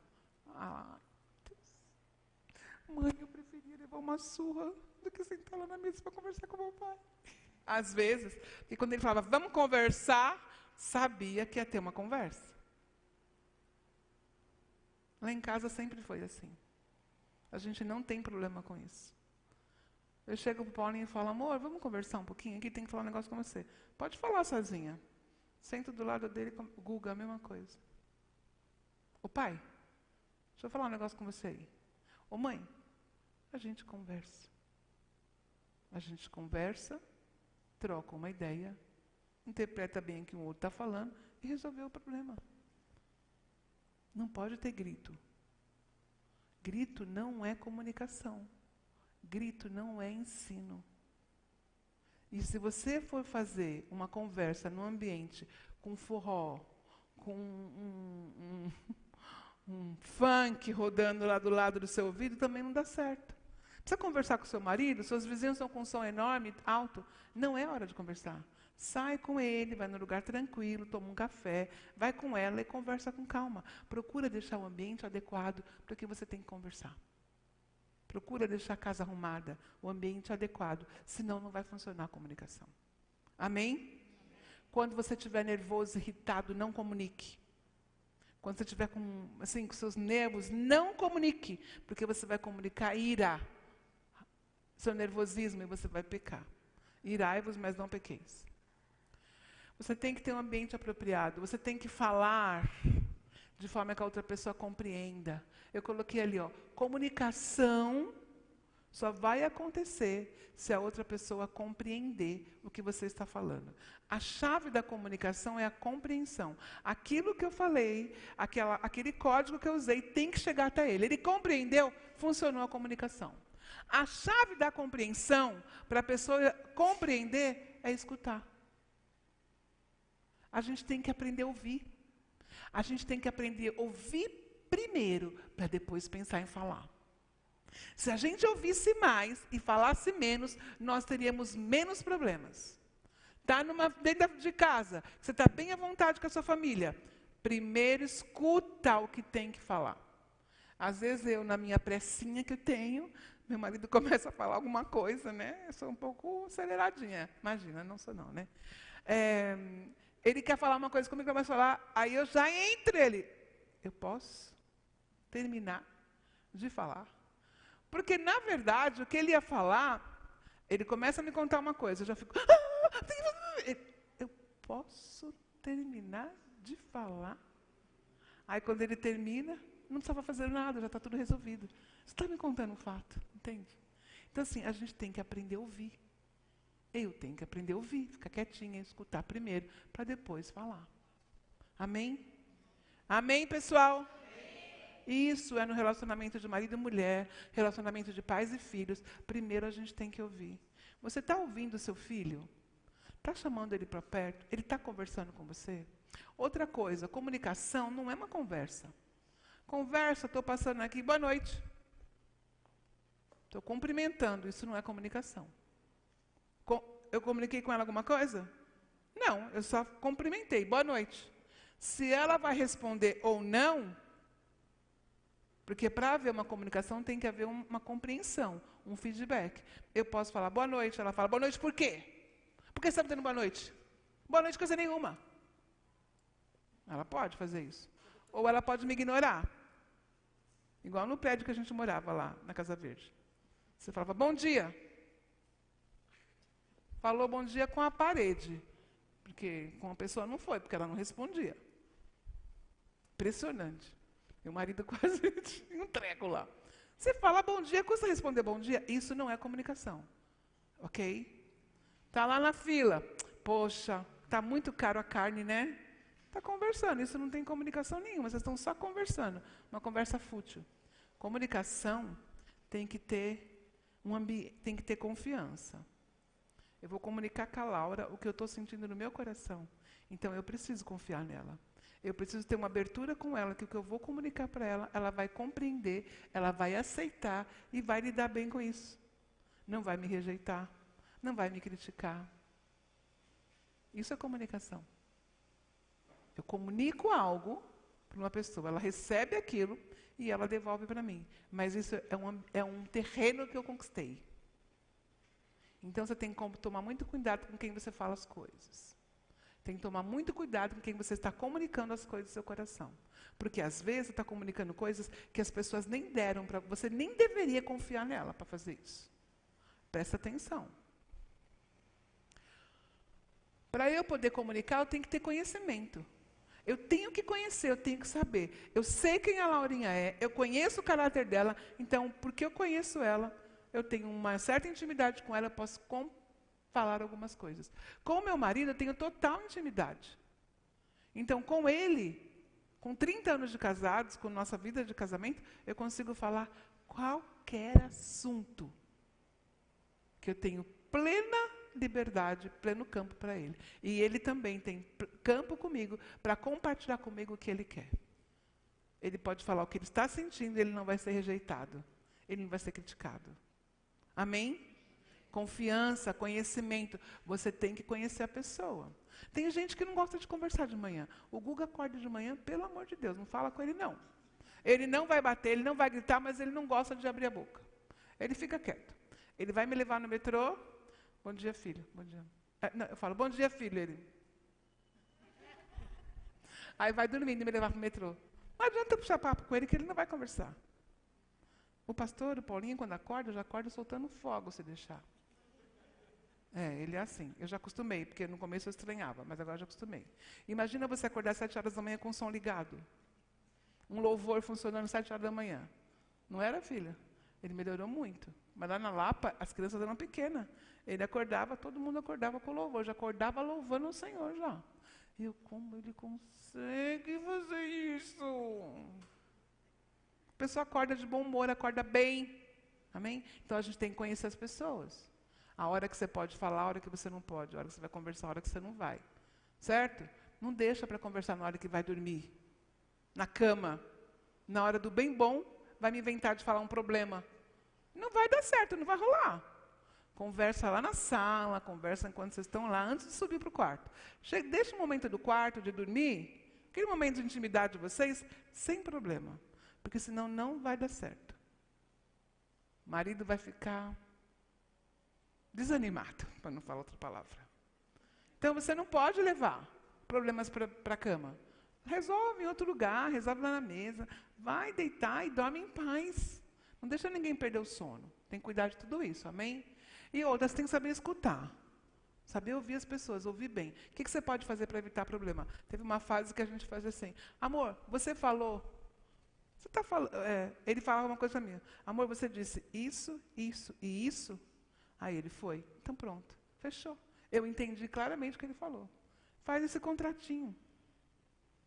Ah, Deus. Mãe, eu preferia levar uma surra do que sentar lá na mesa para conversar com meu pai. Às vezes, porque quando ele falava, vamos conversar, sabia que ia ter uma conversa. Lá em casa sempre foi assim. A gente não tem problema com isso. Eu chego para o Paulinho e falo, amor, vamos conversar um pouquinho? Aqui tem que falar um negócio com você. Pode falar sozinha. Sento do lado dele com o Guga, a mesma coisa. Ô pai, deixa eu falar um negócio com você aí. Ô mãe, a gente conversa. A gente conversa, troca uma ideia, interpreta bem o que o outro está falando e resolveu o problema. Não pode ter grito. Grito não é comunicação. Grito não é ensino. E se você for fazer uma conversa num ambiente com forró, com um funk rodando lá do lado do seu ouvido, também não dá certo. Precisa conversar com seu marido, seus vizinhos estão com um som enorme, alto, não é hora de conversar. Sai com ele, vai num lugar tranquilo, toma um café, vai com ela e conversa com calma. Procura deixar o ambiente adequado para o que você tem que conversar. Procura deixar a casa arrumada, o ambiente adequado, senão não vai funcionar a comunicação. Amém? Quando você estiver nervoso, irritado, não comunique. Quando você estiver com seus nervos, não comunique, porque você vai comunicar ira, seu nervosismo, e você vai pecar. Irai-vos, mas não pequeis. Você tem que ter um ambiente apropriado, você tem que falar de forma que a outra pessoa compreenda. Eu coloquei ali, comunicação Só vai acontecer se a outra pessoa compreender o que você está falando. A chave da comunicação é a compreensão. Aquilo que eu falei, aquele código que eu usei, tem que chegar até ele. Ele compreendeu, funcionou a comunicação. A chave da compreensão, para a pessoa compreender, é escutar. A gente tem que aprender a ouvir. A gente tem que aprender a ouvir primeiro, para depois pensar em falar. Se a gente ouvisse mais e falasse menos, nós teríamos menos problemas. Está dentro de casa, você está bem à vontade com a sua família. Primeiro escuta o que tem que falar. Às vezes eu, na minha pressinha que eu tenho, meu marido começa a falar alguma coisa, né? Eu sou um pouco aceleradinha. Imagina, não sou não, né? Ele quer falar uma coisa comigo, começa a falar, aí eu já entro ele. Eu posso terminar de falar? Porque, na verdade, o que ele ia falar, ele começa a me contar uma coisa, eu já fico... Eu posso terminar de falar? Aí, quando ele termina, não precisava fazer nada, já está tudo resolvido. Você está me contando um fato, entende? Então, assim, a gente tem que aprender a ouvir. Eu tenho que aprender a ouvir, ficar quietinha, escutar primeiro, para depois falar. Amém? Amém, pessoal? Isso é no relacionamento de marido e mulher, relacionamento de pais e filhos. Primeiro a gente tem que ouvir. Você está ouvindo o seu filho? Está chamando ele para perto? Ele está conversando com você? Outra coisa, comunicação não é uma conversa. Conversa, estou passando aqui, boa noite. Estou cumprimentando, isso não é comunicação. Eu comuniquei com ela alguma coisa? Não, eu só cumprimentei, boa noite. Se ela vai responder ou não... Porque para haver uma comunicação tem que haver uma compreensão, um feedback. Eu posso falar boa noite, ela fala boa noite por quê? Por que você está me dando boa noite? Boa noite coisa nenhuma. Ela pode fazer isso. Ou ela pode me ignorar. Igual no prédio que a gente morava lá, na Casa Verde. Você falava bom dia. Falou bom dia com a parede. Porque com a pessoa não foi, porque ela não respondia. Impressionante. Meu marido quase tinha um treco lá. Você fala bom dia, custa responder bom dia? Isso não é comunicação. Ok? Está lá na fila. Poxa, está muito caro a carne, né? Está conversando. Isso não tem comunicação nenhuma. Vocês estão só conversando. Uma conversa fútil. Comunicação tem que ter tem que ter confiança. Eu vou comunicar com a Laura o que eu estou sentindo no meu coração. Então, eu preciso confiar nela. Eu preciso ter uma abertura com ela, que o que eu vou comunicar para ela, ela vai compreender, ela vai aceitar e vai lidar bem com isso. Não vai me rejeitar, não vai me criticar. Isso é comunicação. Eu comunico algo para uma pessoa, ela recebe aquilo e ela devolve para mim. Mas isso é um terreno que eu conquistei. Então você tem que tomar muito cuidado com quem você fala as coisas. Tem que tomar muito cuidado com quem você está comunicando as coisas do seu coração. Porque às vezes você está comunicando coisas que as pessoas nem deram para você, nem deveria confiar nela para fazer isso. Presta atenção. Para eu poder comunicar, eu tenho que ter conhecimento. Eu tenho que conhecer, eu tenho que saber. Eu sei quem a Laurinha é, eu conheço o caráter dela, então, porque eu conheço ela, eu tenho uma certa intimidade com ela, eu posso falar algumas coisas. Com o meu marido, eu tenho total intimidade. Então, com ele, com 30 anos de casados, com nossa vida de casamento, eu consigo falar qualquer assunto. Que eu tenho plena liberdade, pleno campo para ele. E ele também tem campo comigo para compartilhar comigo o que ele quer. Ele pode falar o que ele está sentindo, ele não vai ser rejeitado. Ele não vai ser criticado. Amém? Confiança, conhecimento. Você tem que conhecer a pessoa. Tem gente que não gosta de conversar de manhã. O Guga acorda de manhã, pelo amor de Deus, não fala com ele não. Ele não vai bater, ele não vai gritar, mas ele não gosta de abrir a boca. Ele fica quieto. Ele vai me levar no metrô. Bom dia, filho. Bom dia. Não, eu falo, bom dia, filho. Ele. Aí vai dormindo e me levar para o metrô. Não adianta eu puxar papo com ele, que ele não vai conversar. O pastor, o Paulinho, quando acorda, já acorda soltando fogo, se deixar. Ele é assim. Eu já acostumei, porque no começo eu estranhava, mas agora eu já acostumei. Imagina você acordar às 7 horas da manhã com o som ligado. Um louvor funcionando às 7 horas da manhã. Não era, filha? Ele melhorou muito. Mas lá na Lapa, as crianças eram pequenas. Ele acordava, todo mundo acordava com louvor, já acordava louvando o Senhor já. E eu, como ele consegue fazer isso? A pessoa acorda de bom humor, acorda bem. Amém? Então a gente tem que conhecer as pessoas. A hora que você pode falar, a hora que você não pode, a hora que você vai conversar, a hora que você não vai. Certo? Não deixa para conversar na hora que vai dormir. Na cama. Na hora do bem bom, vai me inventar de falar um problema. Não vai dar certo, não vai rolar. Conversa lá na sala, conversa enquanto vocês estão lá, antes de subir para o quarto. Deixa o momento do quarto, de dormir, aquele momento de intimidade de vocês, sem problema. Porque senão não vai dar certo. O marido vai ficar desanimado, para não falar outra palavra. Então você não pode levar problemas para a cama. Resolve em outro lugar, resolve lá na mesa. Vai deitar e dorme em paz. Não deixa ninguém perder o sono. Tem que cuidar de tudo isso, amém? E outras, tem que saber escutar. Saber ouvir as pessoas, ouvir bem. O que você pode fazer para evitar problema? Teve uma fase que a gente fazia assim. Amor, você falou. Você tá falando. Ele falava uma coisa minha. Amor, você disse isso, isso e isso. Aí ele foi. Então pronto, fechou. Eu entendi claramente o que ele falou. Faz esse contratinho.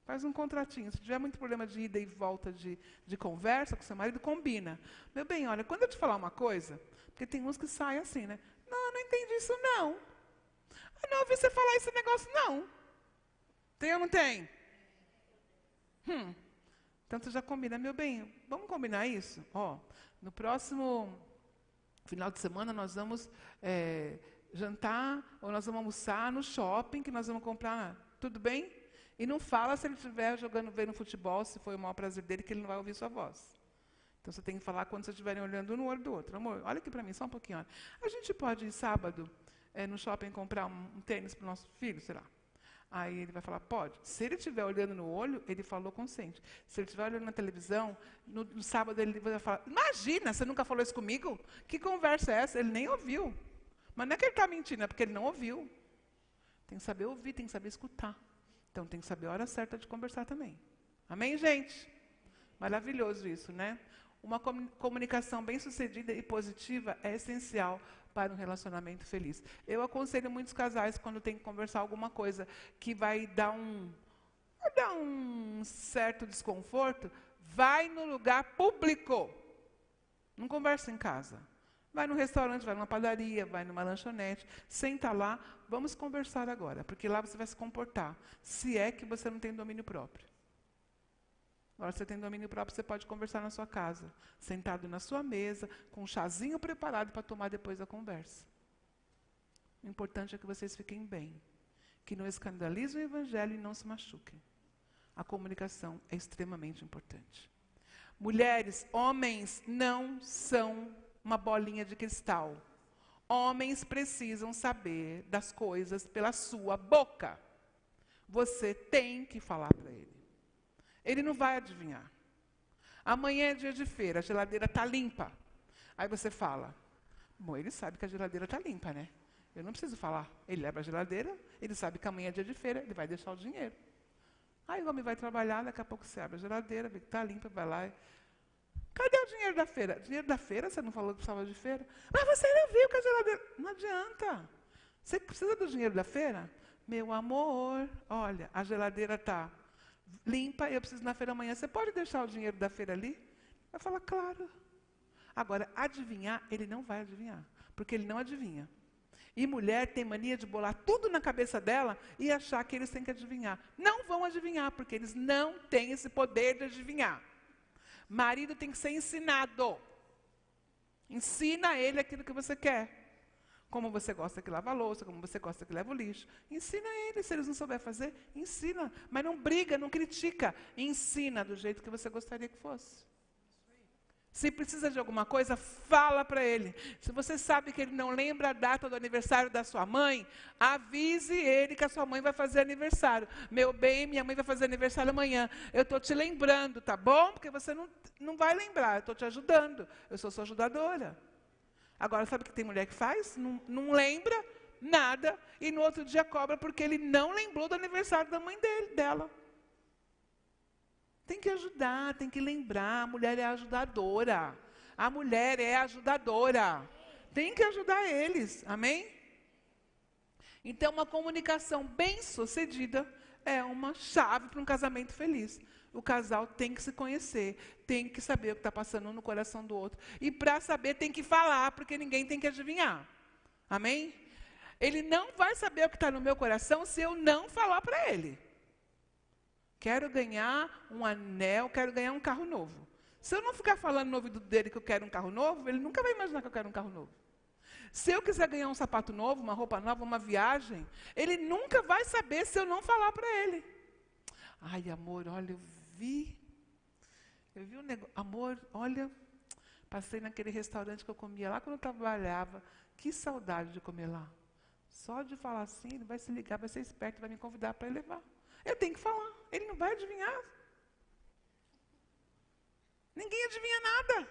Faz um contratinho. Se tiver muito problema de ida e volta de conversa com seu marido, combina. Meu bem, olha, quando eu te falar uma coisa, porque tem uns que saem assim, né? Não entendi isso não. Eu não ouvi você falar esse negócio não. Tem ou não tem? Então você já combina. Meu bem, vamos combinar isso? Ó, no próximo final de semana nós vamos jantar ou nós vamos almoçar no shopping que nós vamos comprar. Tudo bem? E não fala se ele estiver vendo futebol, se foi o maior prazer dele, que ele não vai ouvir sua voz. Então você tem que falar quando vocês estiverem olhando um no olho do outro. Amor, olha aqui para mim, só um pouquinho. Olha. A gente pode ir sábado no shopping comprar um tênis para o nosso filho, sei lá. Aí ele vai falar, pode. Se ele estiver olhando no olho, ele falou consente. Se ele estiver olhando na televisão, no sábado ele vai falar, imagina, você nunca falou isso comigo? Que conversa é essa? Ele nem ouviu. Mas não é que ele está mentindo, é porque ele não ouviu. Tem que saber ouvir, tem que saber escutar. Então tem que saber a hora certa de conversar também. Amém, gente? Maravilhoso isso, né? Uma comunicação bem-sucedida e positiva é essencial para um relacionamento feliz. Eu aconselho muitos casais, quando tem que conversar alguma coisa que vai dar um certo desconforto, vai no lugar público. Não conversa em casa. Vai no restaurante, vai numa padaria, vai numa lanchonete, senta lá, vamos conversar agora, porque lá você vai se comportar, se é que você não tem domínio próprio. Agora, se você tem domínio próprio, você pode conversar na sua casa, sentado na sua mesa, com um chazinho preparado para tomar depois da conversa. O importante é que vocês fiquem bem, que não escandalizem o evangelho e não se machuquem. A comunicação é extremamente importante. Mulheres, homens não são uma bolinha de cristal. Homens precisam saber das coisas pela sua boca. Você tem que falar para ele. Ele não vai adivinhar. Amanhã é dia de feira, a geladeira está limpa. Aí você fala, bom, ele sabe que a geladeira está limpa, né? Eu não preciso falar. Ele leva a geladeira, ele sabe que amanhã é dia de feira, ele vai deixar o dinheiro. Aí o homem vai trabalhar, daqui a pouco você abre a geladeira, vê que está limpa, vai lá e... Cadê o dinheiro da feira? Dinheiro da feira? Você não falou que precisava de feira? Mas você não viu que a geladeira... Não adianta. Você precisa do dinheiro da feira? Meu amor, olha, a geladeira está limpa, eu preciso ir na feira amanhã. Você pode deixar o dinheiro da feira ali? Vai falar, claro. Agora, adivinhar, ele não vai adivinhar. Porque ele não adivinha. E mulher tem mania de bolar tudo na cabeça dela e achar que eles têm que adivinhar. Não vão adivinhar, porque eles não têm esse poder de adivinhar. Marido tem que ser ensinado. Ensina ele aquilo que você quer. Como você gosta que lava a louça, como você gosta que leva o lixo. Ensina ele, se eles não souberem fazer, ensina. Mas não briga, não critica. Ensina do jeito que você gostaria que fosse. Se precisa de alguma coisa, fala para ele. Se você sabe que ele não lembra a data do aniversário da sua mãe, avise ele que a sua mãe vai fazer aniversário. Meu bem, minha mãe vai fazer aniversário amanhã. Eu estou te lembrando, tá bom? Porque você não vai lembrar, eu estou te ajudando. Eu sou sua ajudadora. Agora, sabe o que tem mulher que faz? Não lembra nada e no outro dia cobra porque ele não lembrou do aniversário da mãe dela. Tem que ajudar, tem que lembrar. A mulher é ajudadora. A mulher é ajudadora. Tem que ajudar eles. Amém? Então, uma comunicação bem-sucedida é uma chave para um casamento feliz. O casal tem que se conhecer, tem que saber o que está passando um no coração do outro. E para saber, tem que falar, porque ninguém tem que adivinhar. Amém? Ele não vai saber o que está no meu coração se eu não falar para ele. Quero ganhar um anel, quero ganhar um carro novo. Se eu não ficar falando no ouvido dele que eu quero um carro novo, ele nunca vai imaginar que eu quero um carro novo. Se eu quiser ganhar um sapato novo, uma roupa nova, uma viagem, ele nunca vai saber se eu não falar para ele. Ai, amor, olha, eu vi um negócio. Amor, olha, passei naquele restaurante que eu comia lá quando eu trabalhava. Que saudade de comer lá. Só de falar assim, ele vai se ligar, vai ser esperto, vai me convidar para ele levar. Eu tenho que falar, ele não vai adivinhar. Ninguém adivinha nada.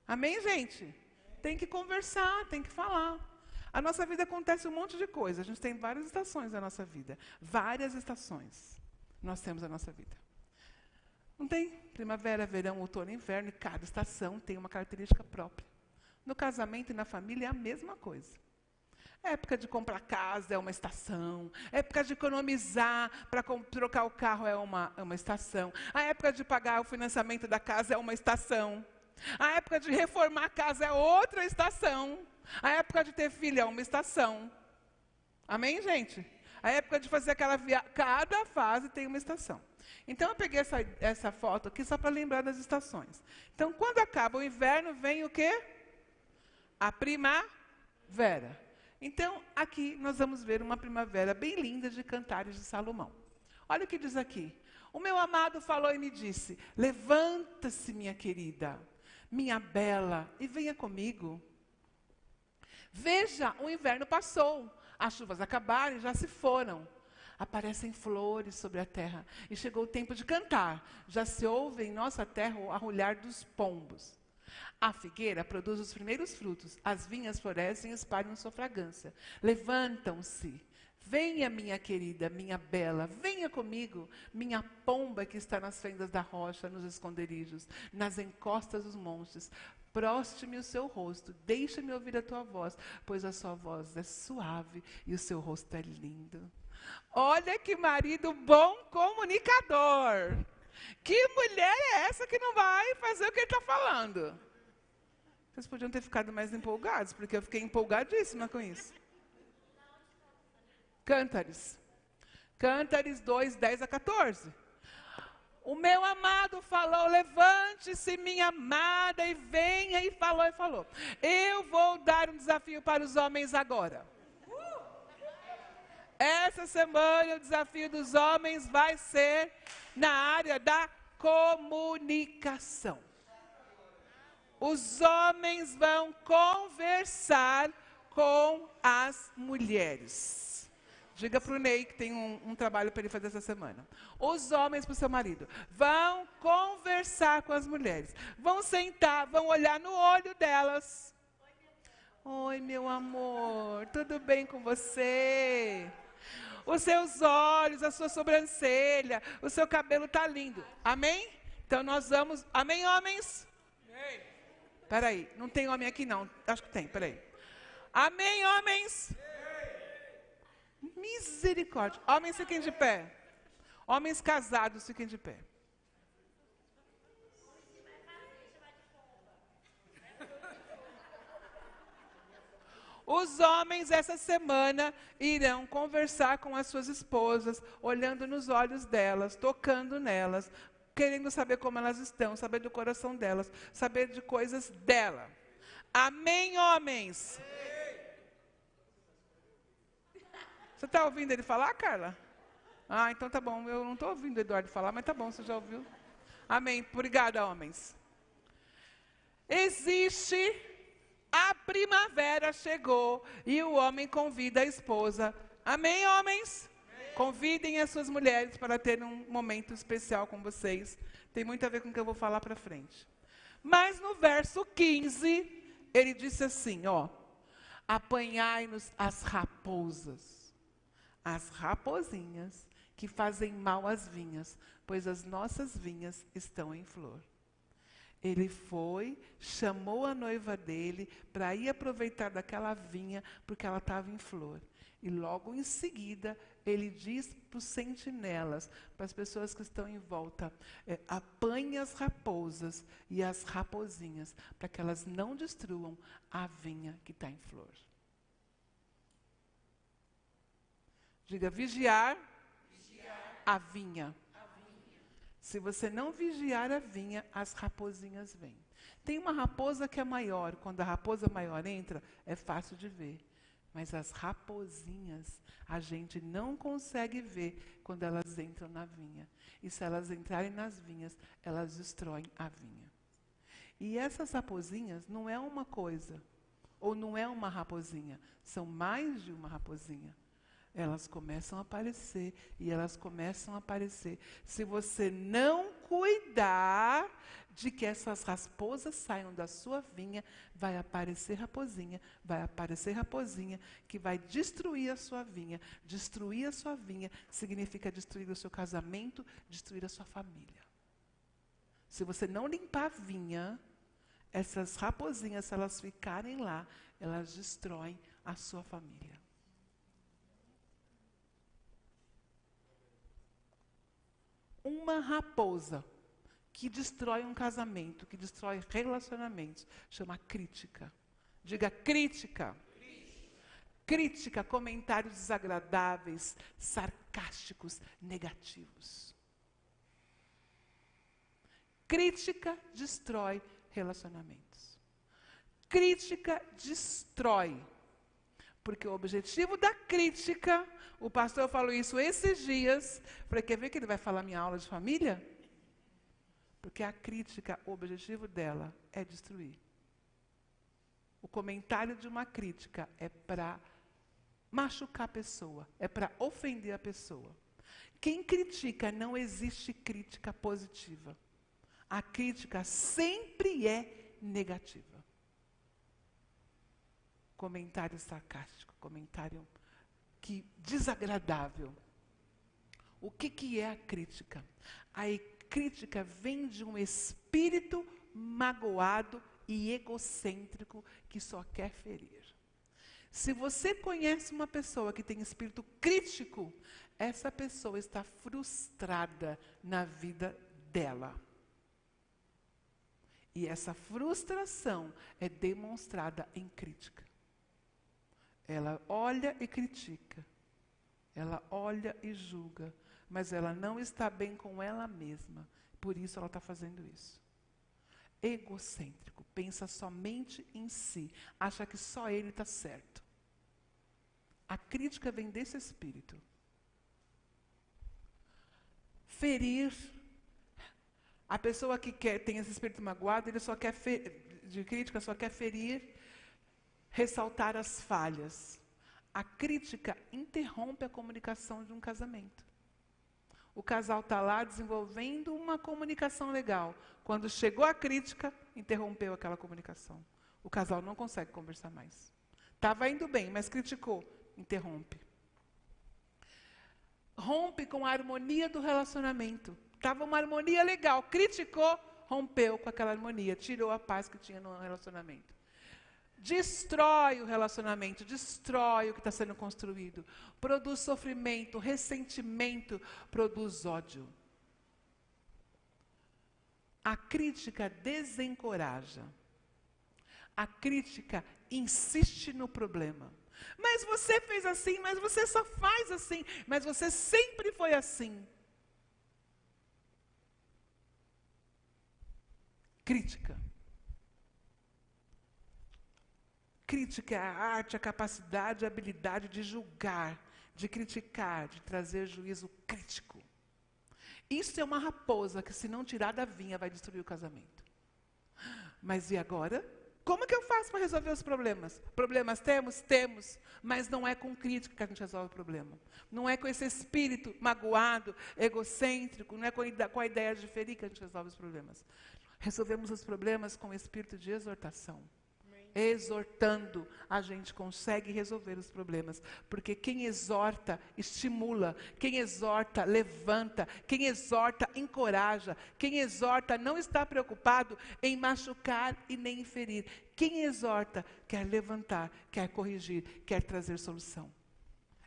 Amém, gente? Tem que conversar, tem que falar. A nossa vida acontece um monte de coisa. A gente tem várias estações na nossa vida. Várias estações nós temos na nossa vida. Não tem? Primavera, verão, outono, inverno. E cada estação tem uma característica própria. No casamento e na família é a mesma coisa. A época de comprar casa é uma estação. A época de economizar para trocar o carro é uma estação. A época de pagar o financiamento da casa é uma estação. A época de reformar a casa é outra estação. A época de ter filho é uma estação. Amém, gente? A época de fazer aquela viagem, cada fase tem uma estação. Então, eu peguei essa foto aqui só para lembrar das estações. Então, quando acaba o inverno, vem o quê? A primavera. Então, aqui nós vamos ver uma primavera bem linda de Cantares de Salomão. Olha o que diz aqui. O meu amado falou e me disse, levanta-se, minha querida, minha bela, e venha comigo. Veja, o inverno passou, as chuvas acabaram e já se foram. Aparecem flores sobre a terra, e chegou o tempo de cantar. Já se ouve em nossa terra o arrulhar dos pombos. A figueira produz os primeiros frutos, as vinhas florescem e espalham sua fragrância. Levantam-se. Venha, minha querida, minha bela, venha comigo, minha pomba que está nas fendas da rocha, nos esconderijos, nas encostas dos montes. Proste-me o seu rosto, deixa-me ouvir a tua voz, pois a sua voz é suave e o seu rosto é lindo. Olha que marido bom comunicador. Que mulher é essa que não vai fazer o que ele está falando? Vocês podiam ter ficado mais empolgados, porque eu fiquei empolgadíssima com isso. Cântares. Cântares 2, 10 a 14. O meu amado falou, levante-se, minha amada, e venha, e falou. Eu vou dar um desafio para os homens agora. Essa semana o desafio dos homens vai ser na área da comunicação. Os homens vão conversar com as mulheres. Diga para o Ney que tem um trabalho para ele fazer essa semana. Os homens para o seu marido vão conversar com as mulheres. Vão sentar, vão olhar no olho delas. Oi, meu amor, tudo bem com você? Os seus olhos, a sua sobrancelha, o seu cabelo está lindo. Amém? Então nós vamos... Amém, homens? Amém. Espera aí, não tem homem aqui não. Acho que tem, espera aí. Amém, homens? Amém. Misericórdia. Homens, fiquem de pé. Homens casados, fiquem de pé. Os homens, essa semana, irão conversar com as suas esposas, olhando nos olhos delas, tocando nelas, querendo saber como elas estão, saber do coração delas, saber de coisas dela. Amém, homens? Você está ouvindo ele falar, Carla? Ah, então tá bom. Eu não estou ouvindo o Eduardo falar, mas tá bom, você já ouviu. Amém. Obrigada, homens. Existe... A primavera chegou e o homem convida a esposa. Amém, homens? Amém. Convidem as suas mulheres para ter um momento especial com vocês. Tem muito a ver com o que eu vou falar para frente. Mas no verso 15, ele disse assim, ó. Apanhai-nos as raposas, as raposinhas que fazem mal às vinhas, pois as nossas vinhas estão em flor. Ele foi, chamou a noiva dele para ir aproveitar daquela vinha, porque ela estava em flor. E logo em seguida, ele diz para os sentinelas, para as pessoas que estão em volta, apanhe as raposas e as raposinhas, para que elas não destruam a vinha que está em flor. Diga, vigiar, a vinha. Se você não vigiar a vinha, as raposinhas vêm. Tem uma raposa que é maior. Quando a raposa maior entra, é fácil de ver. Mas as raposinhas, a gente não consegue ver quando elas entram na vinha. E se elas entrarem nas vinhas, elas destroem a vinha. E essas raposinhas não é uma coisa, ou não é uma raposinha. São mais de uma raposinha. Elas começam a aparecer, e elas começam a aparecer. Se você não cuidar de que essas raposas saiam da sua vinha, vai aparecer raposinha, que vai destruir a sua vinha. Destruir a sua vinha significa destruir o seu casamento, destruir a sua família. Se você não limpar a vinha, essas raposinhas, se elas ficarem lá, elas destroem a sua família. Uma raposa que destrói um casamento, que destrói relacionamentos, chama crítica. Diga crítica. Crítica, comentários desagradáveis, sarcásticos, negativos. Crítica destrói relacionamentos. Crítica destrói. Porque o objetivo da crítica, o pastor falou isso esses dias, falei, quer ver que ele vai falar minha aula de família? Porque a crítica, o objetivo dela é destruir. O comentário de uma crítica é para machucar a pessoa, é para ofender a pessoa. Quem critica, não existe crítica positiva. A crítica sempre é negativa. Comentário sarcástico, comentário desagradável. O que é a crítica? A crítica vem de um espírito magoado e egocêntrico que só quer ferir. Se você conhece uma pessoa que tem espírito crítico, essa pessoa está frustrada na vida dela. E essa frustração é demonstrada em crítica. Ela olha e critica. Ela olha e julga. Mas ela não está bem com ela mesma. Por isso ela está fazendo isso. Egocêntrico. Pensa somente em si. Acha que só ele está certo. A crítica vem desse espírito. Ferir. A pessoa que tem esse espírito magoado, ele só quer de crítica, só quer ferir, ressaltar as falhas. A crítica interrompe a comunicação de um casamento. O casal está lá desenvolvendo uma comunicação legal. Quando chegou a crítica, interrompeu aquela comunicação. O casal não consegue conversar mais. Estava indo bem, mas criticou, interrompe. Rompe com a harmonia do relacionamento. Estava uma harmonia legal, criticou, rompeu com aquela harmonia, tirou a paz que tinha no relacionamento. Destrói o relacionamento, destrói o que está sendo construído. Produz sofrimento, ressentimento, produz ódio. A crítica desencoraja. A crítica insiste no problema. Mas você fez assim, mas você só faz assim, mas você sempre foi assim. Crítica. Crítica é a arte, a capacidade, a habilidade de julgar, de criticar, de trazer juízo crítico. Isso é uma raposa que, se não tirar da vinha, vai destruir o casamento. Mas e agora? Como que eu faço para resolver os problemas? Problemas temos? Temos. Mas não é com crítica que a gente resolve o problema. Não é com esse espírito magoado, egocêntrico, não é com a ideia de ferir que a gente resolve os problemas. Resolvemos os problemas com o espírito de exortação. Exortando, a gente consegue resolver os problemas. Porque quem exorta, estimula. Quem exorta, levanta. Quem exorta, encoraja. Quem exorta, não está preocupado em machucar e nem em ferir. Quem exorta, quer levantar, quer corrigir, quer trazer solução.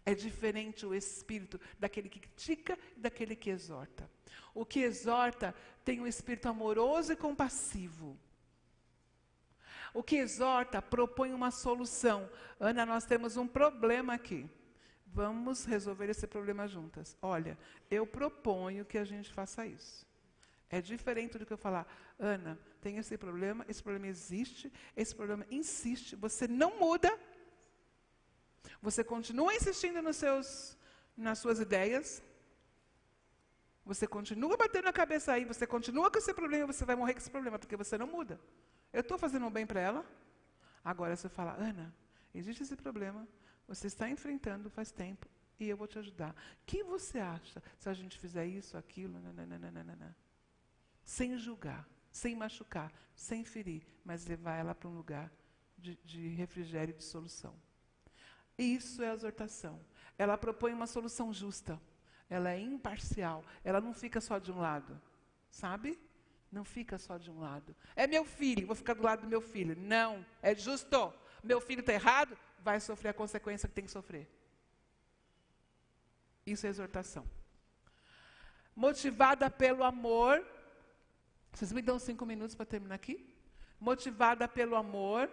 É diferente o espírito daquele que critica e daquele que exorta. O que exorta tem um espírito amoroso e compassivo. O que exorta propõe uma solução. Ana, nós temos um problema aqui. Vamos resolver esse problema juntas. Olha, eu proponho que a gente faça isso. É diferente do que eu falar, Ana, tem esse problema existe, esse problema insiste, você não muda, você continua insistindo nas suas ideias, você continua batendo a cabeça aí, você continua com esse problema, você vai morrer com esse problema, porque você não muda. Eu estou fazendo um bem para ela. Agora você fala, Ana, existe esse problema, você está enfrentando faz tempo e eu vou te ajudar. O que você acha se a gente fizer isso, aquilo, nananana? Sem julgar, sem machucar, sem ferir, mas levar ela para um lugar de refrigério e de solução. Isso é a exortação. Ela propõe uma solução justa. Ela é imparcial. Ela não fica só de um lado. Sabe? Não fica só de um lado. É meu filho, vou ficar do lado do meu filho. Não, é justo. Meu filho está errado, vai sofrer a consequência que tem que sofrer. Isso é exortação. Motivada pelo amor. Vocês me dão 5 minutos para terminar aqui? Motivada pelo amor.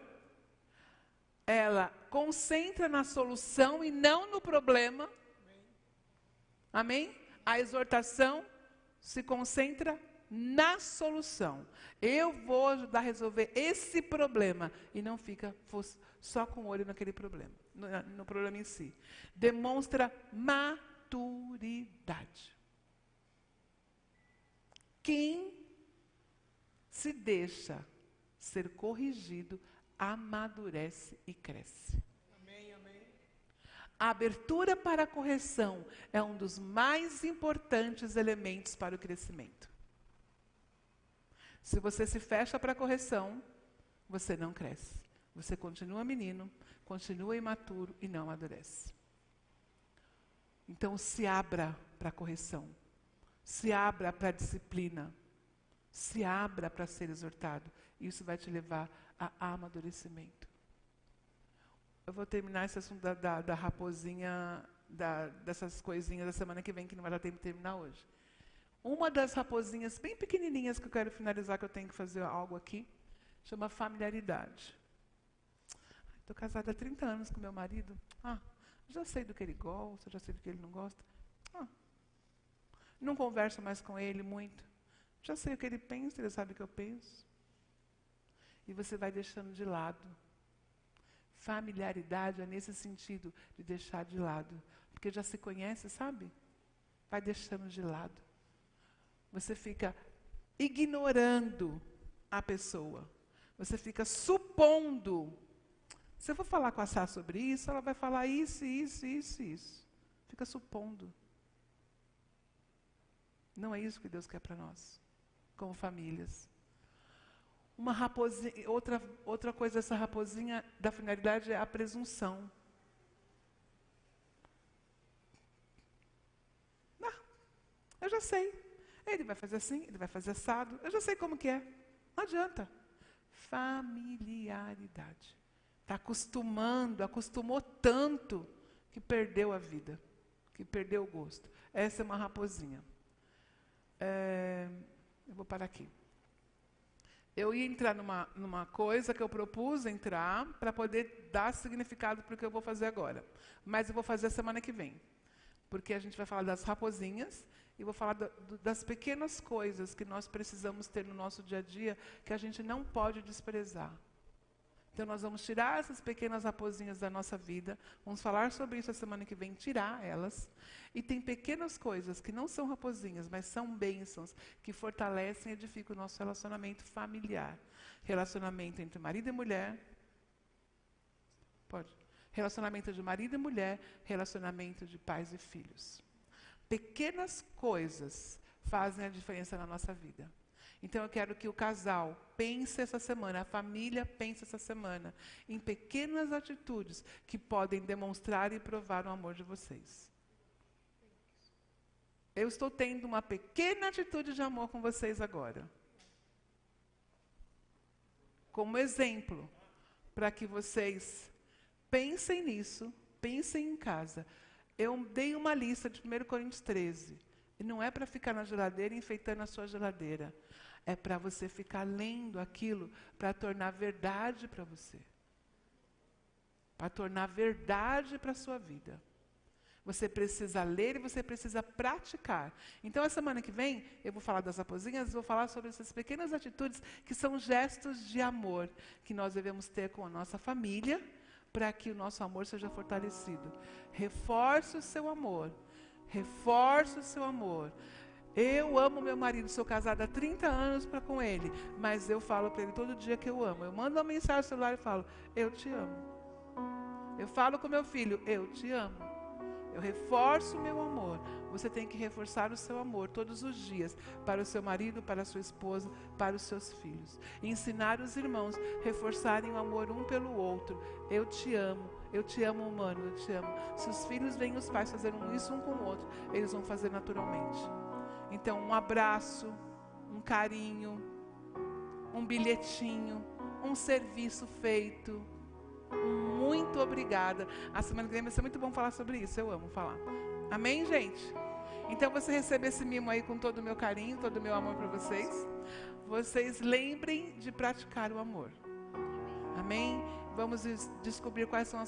Ela concentra na solução e não no problema. Amém? A exortação se concentra na solução. Eu vou ajudar a resolver esse problema. E não fica só com o olho naquele problema, no problema em si. Demonstra maturidade. Quem se deixa ser corrigido, amadurece e cresce. Amém, amém. A abertura para a correção é um dos mais importantes elementos para o crescimento. Se você se fecha para a correção, você não cresce. Você continua menino, continua imaturo e não amadurece. Então se abra para a correção. Se abra para a disciplina. Se abra para ser exortado. Isso vai te levar a amadurecimento. Eu vou terminar esse assunto da raposinha, dessas coisinhas da semana que vem, que não vai dar tempo de terminar hoje. Uma das raposinhas bem pequenininhas que eu quero finalizar, que eu tenho que fazer algo aqui, chama familiaridade. Estou casada há 30 anos com meu marido. Já sei do que ele gosta, já sei do que ele não gosta. Não converso mais com ele muito. Já sei o que ele pensa, ele sabe o que eu penso. E você vai deixando de lado. Familiaridade é nesse sentido, de deixar de lado. Porque já se conhece, sabe? Vai deixando de lado. Você fica ignorando a pessoa. Você fica supondo. Se eu for falar com a Sá sobre isso, ela vai falar isso, isso, isso, isso. Fica supondo. Não é isso que Deus quer para nós, como famílias. Uma raposinha, outra coisa dessa raposinha da finalidade é a presunção. Eu já sei. Ele vai fazer assim, ele vai fazer assado. Eu já sei como que é. Não adianta. Familiaridade. Está acostumou tanto que perdeu a vida, que perdeu o gosto. Essa é uma raposinha. Eu vou parar aqui. Eu ia entrar numa coisa que eu propus entrar para poder dar significado para o que eu vou fazer agora. Mas eu vou fazer a semana que vem. Porque a gente vai falar das raposinhas e vou falar das pequenas coisas que nós precisamos ter no nosso dia a dia que a gente não pode desprezar. Então nós vamos tirar essas pequenas raposinhas da nossa vida, vamos falar sobre isso a semana que vem, tirar elas. E tem pequenas coisas que não são raposinhas, mas são bênçãos, que fortalecem e edificam o nosso relacionamento familiar. Relacionamento entre marido e mulher. Pode. Relacionamento de marido e mulher, relacionamento de pais e filhos. Pequenas coisas fazem a diferença na nossa vida. Então eu quero que o casal pense essa semana, a família pense essa semana, em pequenas atitudes que podem demonstrar e provar o amor de vocês. Eu estou tendo uma pequena atitude de amor com vocês agora. Como exemplo, para que vocês pensem nisso, pensem em casa. Eu dei uma lista de 1 Coríntios 13. E não é para ficar na geladeira enfeitando a sua geladeira. É para você ficar lendo aquilo para tornar verdade para você. Para tornar verdade para a sua vida. Você precisa ler e você precisa praticar. Então, a semana que vem, eu vou falar das raposinhas, vou falar sobre essas pequenas atitudes que são gestos de amor que nós devemos ter com a nossa família para que o nosso amor seja fortalecido. Reforce o seu amor. Reforce o seu amor. Eu amo meu marido, sou casada há 30 anos com ele, mas eu falo para ele todo dia que eu amo. Eu mando uma mensagem no celular e falo, eu te amo. Eu falo com meu filho, eu te amo. Eu reforço o meu amor. Você tem que reforçar o seu amor todos os dias para o seu marido, para a sua esposa, para os seus filhos. E ensinar os irmãos a reforçarem o amor um pelo outro. Eu te amo, mano, eu te amo. Se os filhos veem os pais fazendo isso um com o outro, eles vão fazer naturalmente. Então, um abraço, um carinho, um bilhetinho, um serviço feito. Muito obrigada. A semana que vem vai ser muito bom falar sobre isso. Eu amo falar. Amém, gente? Então você recebe esse mimo aí com todo o meu carinho, todo o meu amor para vocês. Vocês lembrem de praticar o amor. Amém? Vamos descobrir quais são as